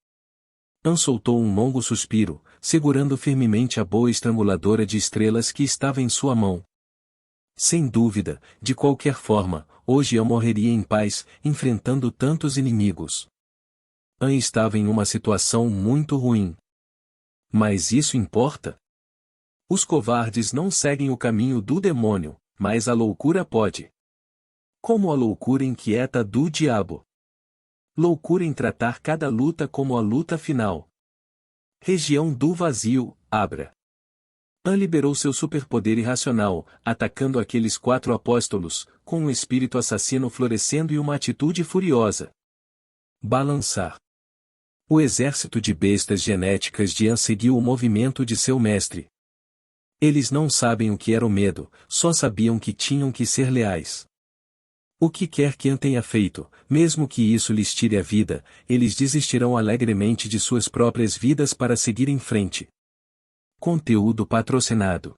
An soltou um longo suspiro, segurando firmemente a boa estranguladora de estrelas que estava em sua mão. Sem dúvida, de qualquer forma, hoje eu morreria em paz, enfrentando tantos inimigos. An estava em uma situação muito ruim. Mas isso importa? Os covardes não seguem o caminho do demônio, mas a loucura pode. Como a loucura inquieta do diabo. Loucura em tratar cada luta como a luta final. Região do vazio, Abra. An liberou seu superpoder irracional, atacando aqueles 4 apóstolos, com um espírito assassino florescendo e uma atitude furiosa. Balançar. O exército de bestas genéticas de An seguiu o movimento de seu mestre. Eles não sabem o que era o medo, só sabiam que tinham que ser leais. O que quer que An tenha feito, mesmo que isso lhes tire a vida, eles desistirão alegremente de suas próprias vidas para seguir em frente. Conteúdo patrocinado.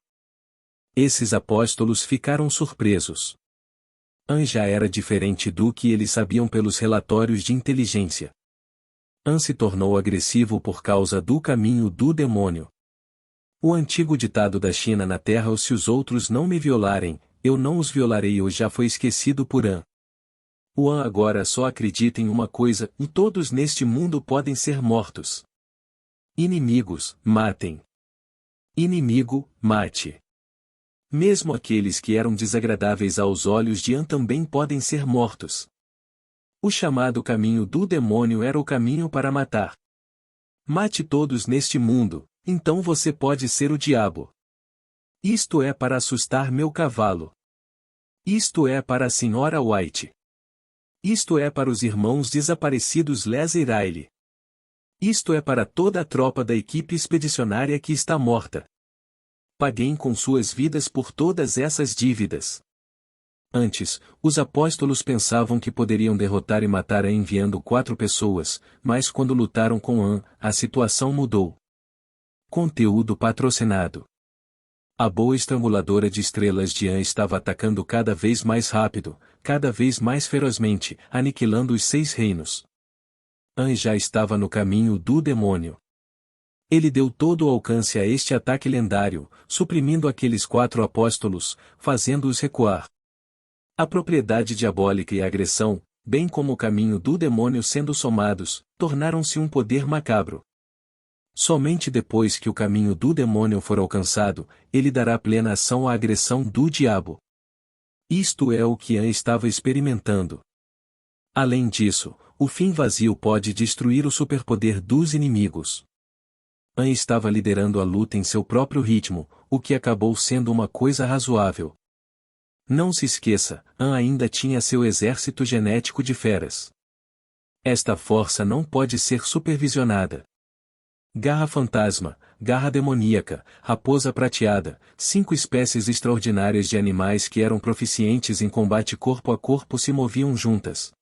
Esses apóstolos ficaram surpresos. An já era diferente do que eles sabiam pelos relatórios de inteligência. An se tornou agressivo por causa do caminho do demônio. O antigo ditado da China na terra: se os outros não me violarem, eu não os violarei, hoje já foi esquecido por An. O An agora só acredita em uma coisa, e todos neste mundo podem ser mortos. Inimigos, matem. Inimigo, mate. Mesmo aqueles que eram desagradáveis aos olhos de An também podem ser mortos. O chamado caminho do demônio era o caminho para matar. Mate todos neste mundo, então você pode ser o diabo. Isto é para assustar meu cavalo. Isto é para a senhora White. Isto é para os irmãos desaparecidos Les e Riley. Isto é para toda a tropa da equipe expedicionária que está morta. Paguem com suas vidas por todas essas dívidas. Antes, os apóstolos pensavam que poderiam derrotar e matar An enviando 4 pessoas, mas quando lutaram com An, a situação mudou. Conteúdo patrocinado. A boa estranguladora de estrelas de An estava atacando cada vez mais rápido, cada vez mais ferozmente, aniquilando os 6 reinos. An já estava no caminho do demônio. Ele deu todo o alcance a este ataque lendário, suprimindo aqueles 4 apóstolos, fazendo-os recuar. A propriedade diabólica e a agressão, bem como o caminho do demônio sendo somados, tornaram-se um poder macabro. Somente depois que o caminho do demônio for alcançado, ele dará plena ação à agressão do diabo. Isto é o que An estava experimentando. Além disso, o fim vazio pode destruir o superpoder dos inimigos. An estava liderando a luta em seu próprio ritmo, o que acabou sendo uma coisa razoável. Não se esqueça, An ainda tinha seu exército genético de feras. Esta força não pode ser supervisionada. Garra fantasma, garra demoníaca, raposa prateada, 5 espécies extraordinárias de animais que eram proficientes em combate corpo a corpo se moviam juntas.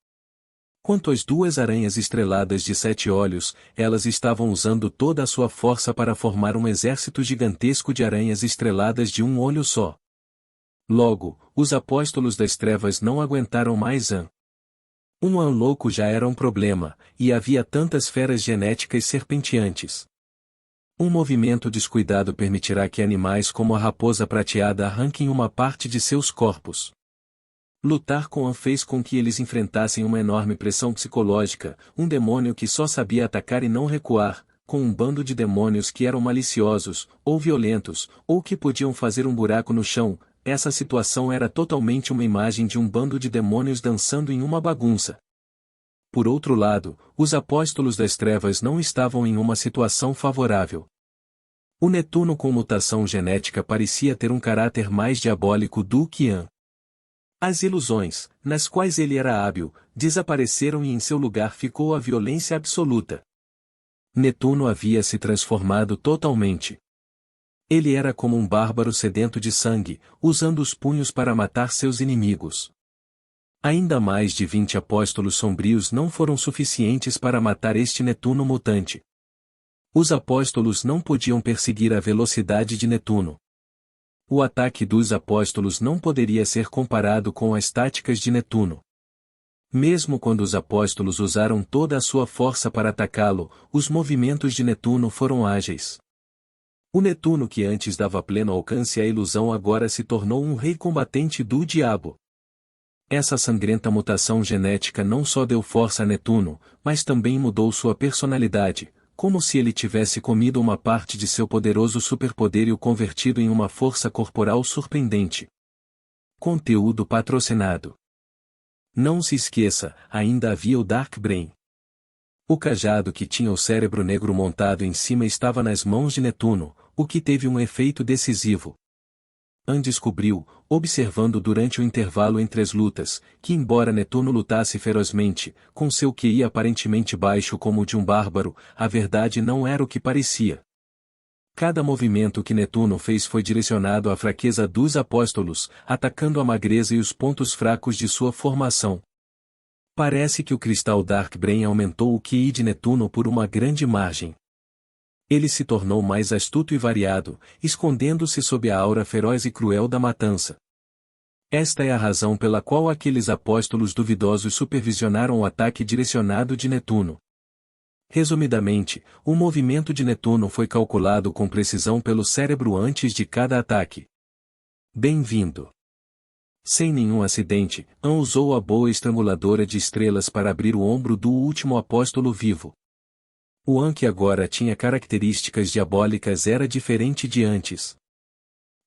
Quanto às 2 aranhas estreladas de 7 olhos, elas estavam usando toda a sua força para formar um exército gigantesco de aranhas estreladas de um olho só. Logo, os apóstolos das trevas não aguentaram mais An. Um An louco já era um problema, e havia tantas feras genéticas serpenteantes. Um movimento descuidado permitirá que animais como a raposa prateada arranquem uma parte de seus corpos. Lutar com An fez com que eles enfrentassem uma enorme pressão psicológica, um demônio que só sabia atacar e não recuar, com um bando de demônios que eram maliciosos, ou violentos, ou que podiam fazer um buraco no chão. Essa situação era totalmente uma imagem de um bando de demônios dançando em uma bagunça. Por outro lado, os apóstolos das trevas não estavam em uma situação favorável. O Netuno com mutação genética parecia ter um caráter mais diabólico do que An. As ilusões, nas quais ele era hábil, desapareceram e em seu lugar ficou a violência absoluta. Netuno havia se transformado totalmente. Ele era como um bárbaro sedento de sangue, usando os punhos para matar seus inimigos. Ainda mais de 20 apóstolos sombrios não foram suficientes para matar este Netuno mutante. Os apóstolos não podiam perseguir a velocidade de Netuno. O ataque dos apóstolos não poderia ser comparado com as táticas de Netuno. Mesmo quando os apóstolos usaram toda a sua força para atacá-lo, os movimentos de Netuno foram ágeis. O Netuno que antes dava pleno alcance à ilusão agora se tornou um rei combatente do diabo. Essa sangrenta mutação genética não só deu força a Netuno, mas também mudou sua personalidade, como se ele tivesse comido uma parte de seu poderoso superpoder e o convertido em uma força corporal surpreendente. Conteúdo patrocinado. Não se esqueça, ainda havia o Dark Brain. O cajado que tinha o cérebro negro montado em cima estava nas mãos de Netuno, o que teve um efeito decisivo. An descobriu, observando durante o intervalo entre as lutas, que embora Netuno lutasse ferozmente, com seu QI aparentemente baixo como o de um bárbaro, a verdade não era o que parecia. Cada movimento que Netuno fez foi direcionado à fraqueza dos apóstolos, atacando a magreza e os pontos fracos de sua formação. Parece que o cristal Dark Brain aumentou o QI de Netuno por uma grande margem. Ele se tornou mais astuto e variado, escondendo-se sob a aura feroz e cruel da matança. Esta é a razão pela qual aqueles apóstolos duvidosos supervisionaram o ataque direcionado de Netuno. Resumidamente, o movimento de Netuno foi calculado com precisão pelo cérebro antes de cada ataque. Bem-vindo. Sem nenhum acidente, An usou a boa estranguladora de estrelas para abrir o ombro do último apóstolo vivo. O An, que agora tinha características diabólicas, era diferente de antes.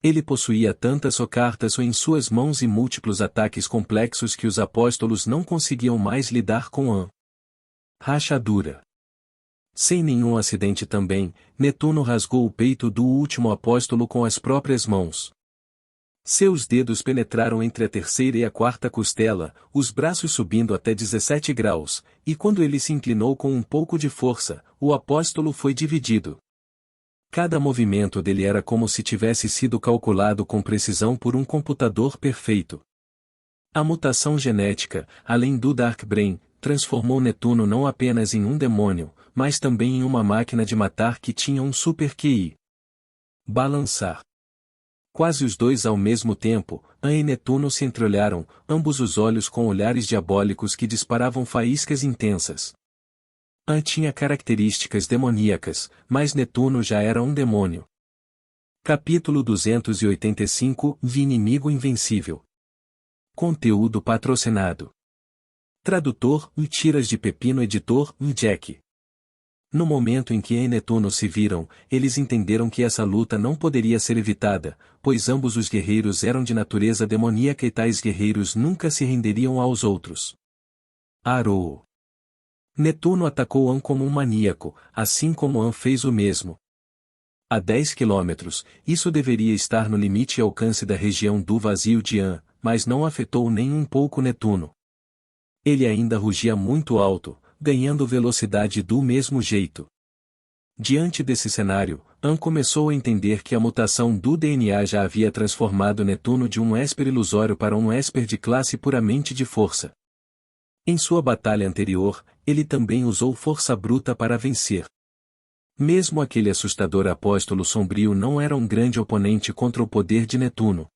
Ele possuía tantas socartas em suas mãos e múltiplos ataques complexos que os apóstolos não conseguiam mais lidar com An. Rachadura. Sem nenhum acidente também, Netuno rasgou o peito do último apóstolo com as próprias mãos. Seus dedos penetraram entre a terceira e a quarta costela, os braços subindo até 17 graus, e quando ele se inclinou com um pouco de força, o apóstolo foi dividido. Cada movimento dele era como se tivesse sido calculado com precisão por um computador perfeito. A mutação genética, além do Dark Brain, transformou Netuno não apenas em um demônio, mas também em uma máquina de matar que tinha um super QI. Balançar. Quase os dois ao mesmo tempo, An e Netuno se entreolharam, ambos os olhos com olhares diabólicos que disparavam faíscas intensas. An tinha características demoníacas, mas Netuno já era um demônio. Capítulo 285 – Inimigo Invencível. Conteúdo patrocinado. Tradutor: Tiras de Pepino. Editor: Jack. No momento em que An e Netuno se viram, eles entenderam que essa luta não poderia ser evitada, pois ambos os guerreiros eram de natureza demoníaca e tais guerreiros nunca se renderiam aos outros. Arou. Netuno atacou An como um maníaco, assim como An fez o mesmo. A 10 quilômetros, isso deveria estar no limite e alcance da região do vazio de An, mas não afetou nem um pouco Netuno. Ele ainda rugia muito alto, ganhando velocidade do mesmo jeito. Diante desse cenário, An começou a entender que a mutação do DNA já havia transformado Netuno de um Esper ilusório para um Esper de classe puramente de força. Em sua batalha anterior, ele também usou força bruta para vencer. Mesmo aquele assustador apóstolo sombrio não era um grande oponente contra o poder de Netuno.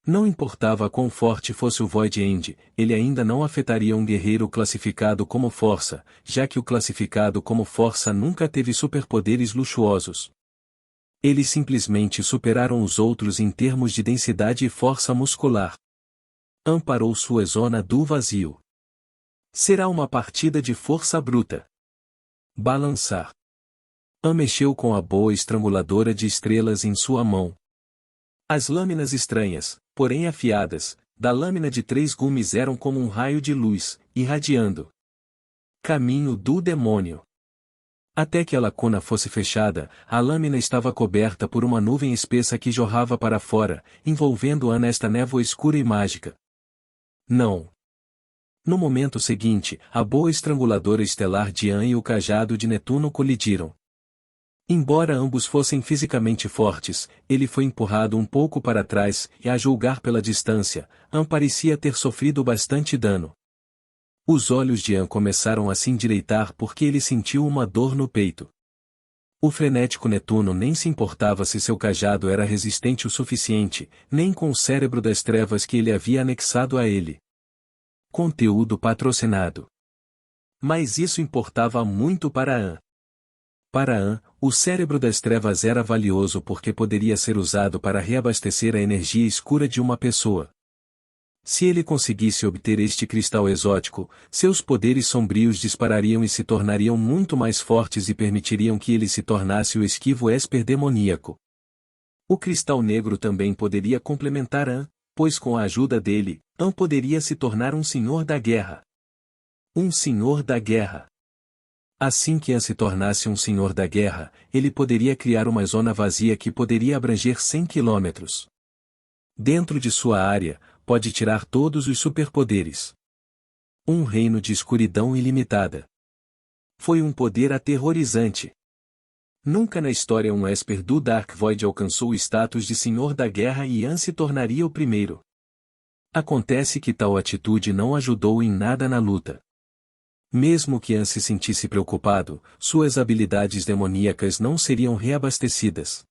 Não importava quão forte fosse o Void End, ele ainda não afetaria um guerreiro classificado como força, já que o classificado como força nunca teve superpoderes luxuosos. Eles simplesmente superaram os outros em termos de densidade e força muscular. An parou sua zona do vazio. Será uma partida de força bruta. Balançar. An mexeu com a boa estranguladora de estrelas em sua mão. As lâminas estranhas, porém afiadas, da lâmina de 3 gumes eram como um raio de luz, irradiando. Caminho do demônio. Até que a lacuna fosse fechada, a lâmina estava coberta por uma nuvem espessa que jorrava para fora, envolvendo-a nesta névoa escura e mágica. Não. No momento seguinte, a boa estranguladora estelar de An e o cajado de Netuno colidiram. Embora ambos fossem fisicamente fortes, ele foi empurrado um pouco para trás, e a julgar pela distância, An parecia ter sofrido bastante dano. Os olhos de An começaram a se endireitar porque ele sentiu uma dor no peito. O frenético Netuno nem se importava se seu cajado era resistente o suficiente, nem com o cérebro das trevas que ele havia anexado a ele. Conteúdo patrocinado. Mas isso importava muito para An. Para An, o cérebro das trevas era valioso porque poderia ser usado para reabastecer a energia escura de uma pessoa. Se ele conseguisse obter este cristal exótico, seus poderes sombrios disparariam e se tornariam muito mais fortes e permitiriam que ele se tornasse o esquivo Esper demoníaco. O cristal negro também poderia complementar An, pois com a ajuda dele, An poderia se tornar um senhor da guerra. Um senhor da guerra. Assim que An se tornasse um senhor da guerra, ele poderia criar uma zona vazia que poderia abranger 100 quilômetros. Dentro de sua área, pode tirar todos os superpoderes. Um reino de escuridão ilimitada. Foi um poder aterrorizante. Nunca na história um Esper do Dark Void alcançou o status de senhor da guerra e An se tornaria o primeiro. Acontece que tal atitude não ajudou em nada na luta. Mesmo que An se sentisse preocupado, suas habilidades demoníacas não seriam reabastecidas.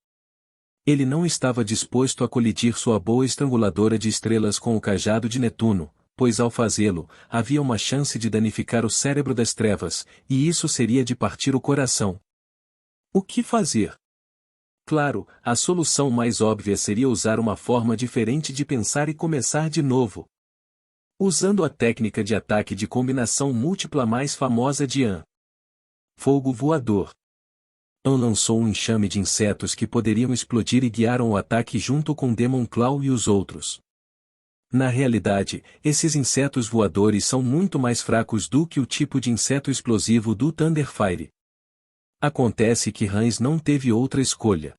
Ele não estava disposto a colidir sua boa estranguladora de estrelas com o cajado de Netuno, pois ao fazê-lo, havia uma chance de danificar o cérebro das trevas, e isso seria de partir o coração. O que fazer? Claro, a solução mais óbvia seria usar uma forma diferente de pensar e começar de novo. Usando a técnica de ataque de combinação múltipla mais famosa de An. Fogo voador. An lançou um enxame de insetos que poderiam explodir e guiaram o ataque junto com Demon Claw e os outros. Na realidade, esses insetos voadores são muito mais fracos do que o tipo de inseto explosivo do Thunderfire. Acontece que Hans não teve outra escolha.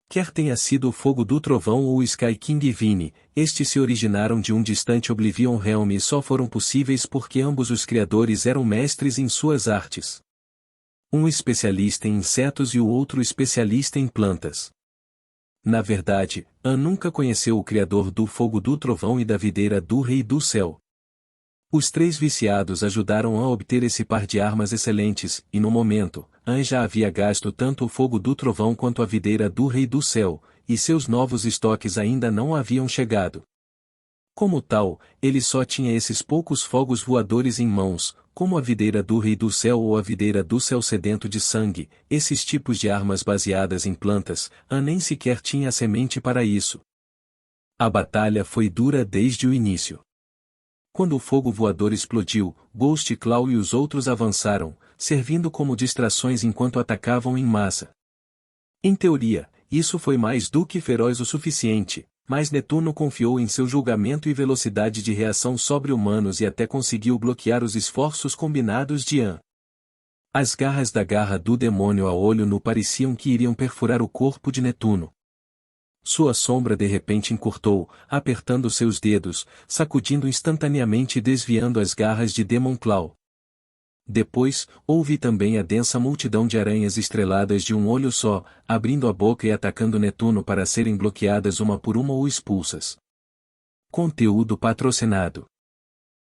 Quer tenha sido o Fogo do Trovão ou o Sky King Vini, estes se originaram de um distante Oblivion Realm e só foram possíveis porque ambos os criadores eram mestres em suas artes. Um especialista em insetos e o outro especialista em plantas. Na verdade, An nunca conheceu o criador do Fogo do Trovão e da videira do Rei do Céu. Os três viciados ajudaram a obter esse par de armas excelentes, e no momento, An já havia gasto tanto o Fogo do Trovão quanto a videira do Rei do Céu, e seus novos estoques ainda não haviam chegado. Como tal, ele só tinha esses poucos fogos voadores em mãos, como a videira do Rei do Céu ou a videira do Céu sedento de sangue, esses tipos de armas baseadas em plantas, An nem sequer tinha a semente para isso. A batalha foi dura desde o início. Quando o fogo voador explodiu, Ghost Claw e os outros avançaram, servindo como distrações enquanto atacavam em massa. Em teoria, isso foi mais do que feroz o suficiente, mas Netuno confiou em seu julgamento e velocidade de reação sobre-humanos e até conseguiu bloquear os esforços combinados de An. As garras da garra do demônio a olho nu pareciam que iriam perfurar o corpo de Netuno. Sua sombra de repente encurtou, apertando seus dedos, sacudindo instantaneamente e desviando as garras de Demon Claw. Depois, houve também a densa multidão de aranhas estreladas de um olho só, abrindo a boca e atacando Netuno para serem bloqueadas uma por uma ou expulsas. Conteúdo patrocinado.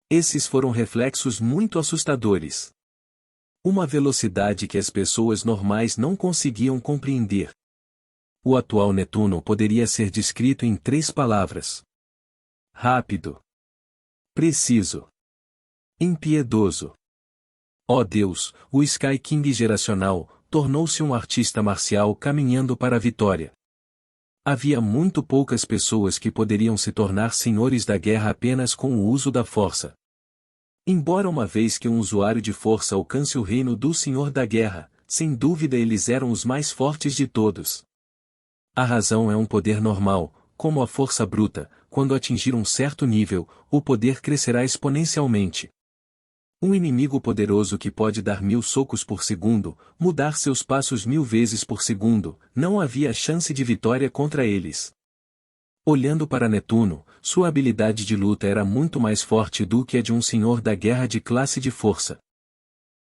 Esses foram reflexos muito assustadores. Uma velocidade que as pessoas normais não conseguiam compreender. O atual Netuno poderia ser descrito em 3 palavras. Rápido. Preciso. Impiedoso. Ó Deus, o Sky King geracional, tornou-se um artista marcial caminhando para a vitória. Havia muito poucas pessoas que poderiam se tornar senhores da guerra apenas com o uso da força. Embora uma vez que um usuário de força alcance o reino do Senhor da Guerra, sem dúvida eles eram os mais fortes de todos. A razão é um poder normal, como a força bruta, quando atingir um certo nível, o poder crescerá exponencialmente. Um inimigo poderoso que pode dar 1000 socos por segundo, mudar seus passos 1000 vezes por segundo, não havia chance de vitória contra eles. Olhando para Netuno, sua habilidade de luta era muito mais forte do que a de um senhor da guerra de classe de força.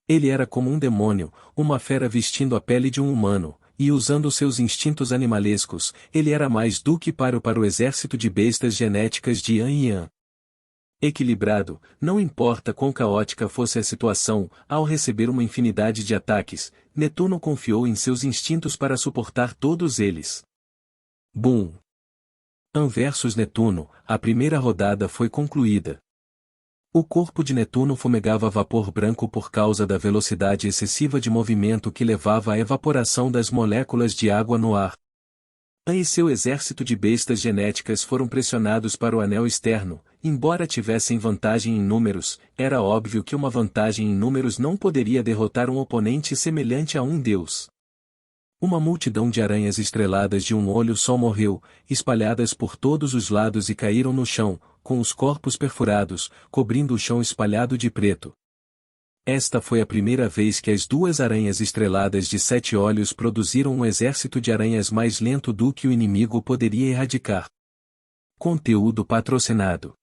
Ele era como um demônio, uma fera vestindo a pele de um humano, e usando seus instintos animalescos, ele era mais do que páreo para o exército de bestas genéticas de An e An. Equilibrado, não importa quão caótica fosse a situação, ao receber uma infinidade de ataques, Netuno confiou em seus instintos para suportar todos eles. Boom! An versus Netuno, a primeira rodada foi concluída. O corpo de Netuno fumegava vapor branco por causa da velocidade excessiva de movimento que levava à evaporação das moléculas de água no ar. An e seu exército de bestas genéticas foram pressionados para o anel externo, embora tivessem vantagem em números, era óbvio que uma vantagem em números não poderia derrotar um oponente semelhante a um deus. Uma multidão de aranhas estreladas de um olho só morreu, espalhadas por todos os lados e caíram no chão, com os corpos perfurados, cobrindo o chão espalhado de preto. Esta foi a primeira vez que as 2 aranhas estreladas de 7 olhos produziram um exército de aranhas mais lento do que o inimigo poderia erradicar. Conteúdo patrocinado.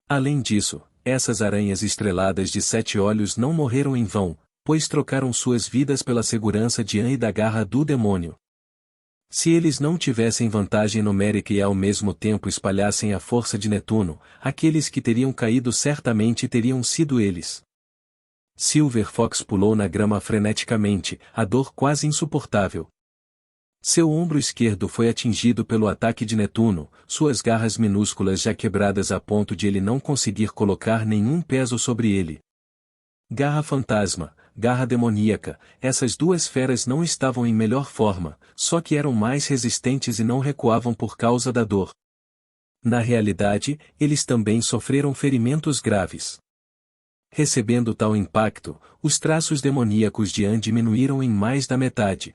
Além disso, essas aranhas estreladas de 7 olhos não morreram em vão, pois trocaram suas vidas pela segurança de An e da garra do demônio. Se eles não tivessem vantagem numérica e ao mesmo tempo espalhassem a força de Netuno, aqueles que teriam caído certamente teriam sido eles. Silver Fox pulou na grama freneticamente, a dor quase insuportável. Seu ombro esquerdo foi atingido pelo ataque de Netuno, suas garras minúsculas já quebradas a ponto de ele não conseguir colocar nenhum peso sobre ele. Garra fantasma, garra demoníaca, essas duas feras não estavam em melhor forma, só que eram mais resistentes e não recuavam por causa da dor. Na realidade, eles também sofreram ferimentos graves. Recebendo tal impacto, os traços demoníacos de An diminuíram em mais da metade.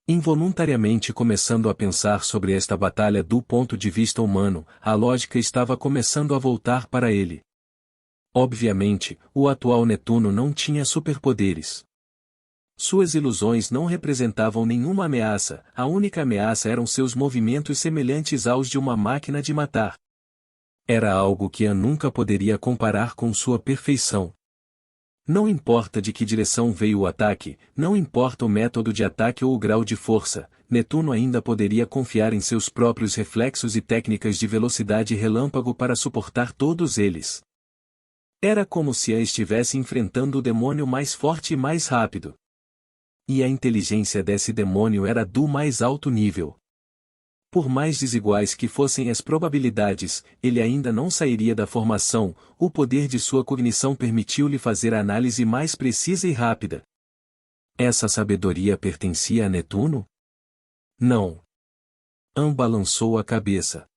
Involuntariamente começando a pensar sobre esta batalha do ponto de vista humano, a lógica estava começando a voltar para ele. Obviamente, o atual Netuno não tinha superpoderes. Suas ilusões não representavam nenhuma ameaça, a única ameaça eram seus movimentos semelhantes aos de uma máquina de matar. Era algo que An nunca poderia comparar com sua perfeição. Não importa de que direção veio o ataque, não importa o método de ataque ou o grau de força, Netuno ainda poderia confiar em seus próprios reflexos e técnicas de velocidade relâmpago para suportar todos eles. Era como se An estivesse enfrentando o demônio mais forte e mais rápido. E a inteligência desse demônio era do mais alto nível. Por mais desiguais que fossem as probabilidades, ele ainda não sairia da formação, o poder de sua cognição permitiu-lhe fazer a análise mais precisa e rápida. Essa sabedoria pertencia a Netuno? Não. An balançou a cabeça.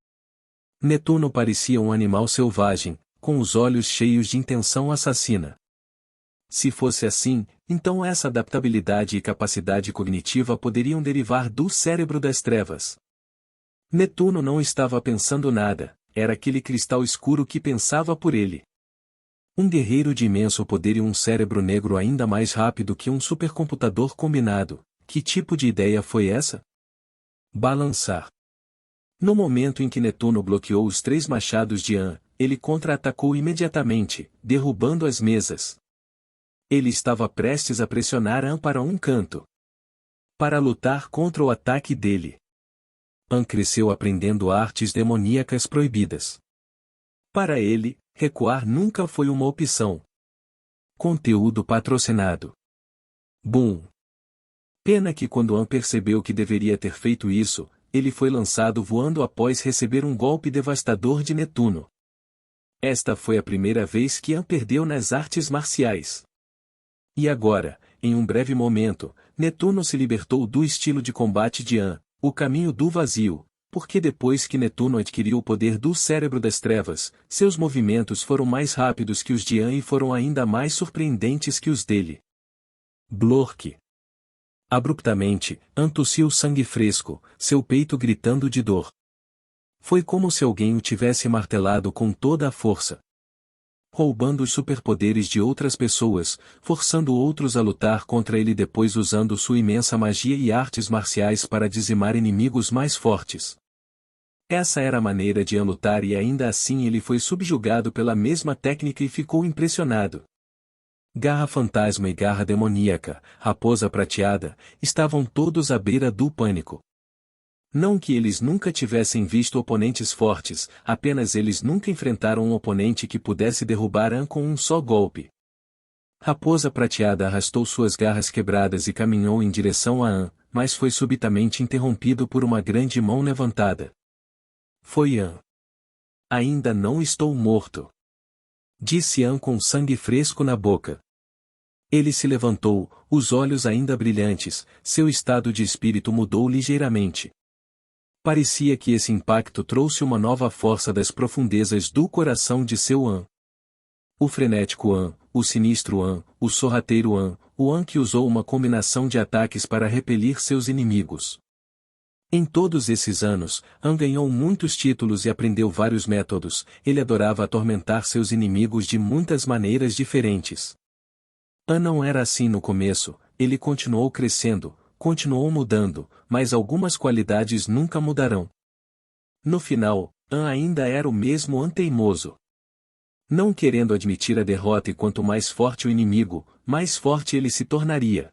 Netuno parecia um animal selvagem, com os olhos cheios de intenção assassina. Se fosse assim, então essa adaptabilidade e capacidade cognitiva poderiam derivar do cérebro das trevas. Netuno não estava pensando nada, era aquele cristal escuro que pensava por ele. Um guerreiro de imenso poder e um cérebro negro ainda mais rápido que um supercomputador combinado. Que tipo de ideia foi essa? Balançar. No momento em que Netuno bloqueou os 3 machados de An, ele contra-atacou imediatamente, derrubando as mesas. Ele estava prestes a pressionar An para um canto, para lutar contra o ataque dele. An cresceu aprendendo artes demoníacas proibidas. Para ele, recuar nunca foi uma opção. Conteúdo patrocinado. Boom. Pena que quando An percebeu que deveria ter feito isso, ele foi lançado voando após receber um golpe devastador de Netuno. Esta foi a primeira vez que An perdeu nas artes marciais. E agora, em um breve momento, Netuno se libertou do estilo de combate de An, o caminho do vazio, porque depois que Netuno adquiriu o poder do cérebro das trevas, seus movimentos foram mais rápidos que os de An e foram ainda mais surpreendentes que os dele. Blork. Abruptamente, An tossiu sangue fresco, seu peito gritando de dor. Foi como se alguém o tivesse martelado com toda a força. Roubando os superpoderes de outras pessoas, forçando outros a lutar contra ele depois usando sua imensa magia e artes marciais para dizimar inimigos mais fortes. Essa era a maneira de An lutar e ainda assim ele foi subjugado pela mesma técnica e ficou impressionado. Garra fantasma e garra demoníaca, raposa prateada, estavam todos à beira do pânico. Não que eles nunca tivessem visto oponentes fortes, apenas eles nunca enfrentaram um oponente que pudesse derrubar An com um só golpe. Raposa prateada arrastou suas garras quebradas e caminhou em direção a An, mas foi subitamente interrompido por uma grande mão levantada. Foi An. Ainda não estou morto, disse An com sangue fresco na boca. Ele se levantou, os olhos ainda brilhantes, seu estado de espírito mudou ligeiramente. Parecia que esse impacto trouxe uma nova força das profundezas do coração de seu An. O frenético An, o sinistro An, o sorrateiro An, o An que usou uma combinação de ataques para repelir seus inimigos. Em todos esses anos, An ganhou muitos títulos e aprendeu vários métodos, ele adorava atormentar seus inimigos de muitas maneiras diferentes. An não era assim no começo, ele continuou crescendo, continuou mudando, mas algumas qualidades nunca mudarão. No final, An ainda era o mesmo An teimoso. Não querendo admitir a derrota e quanto mais forte o inimigo, mais forte ele se tornaria.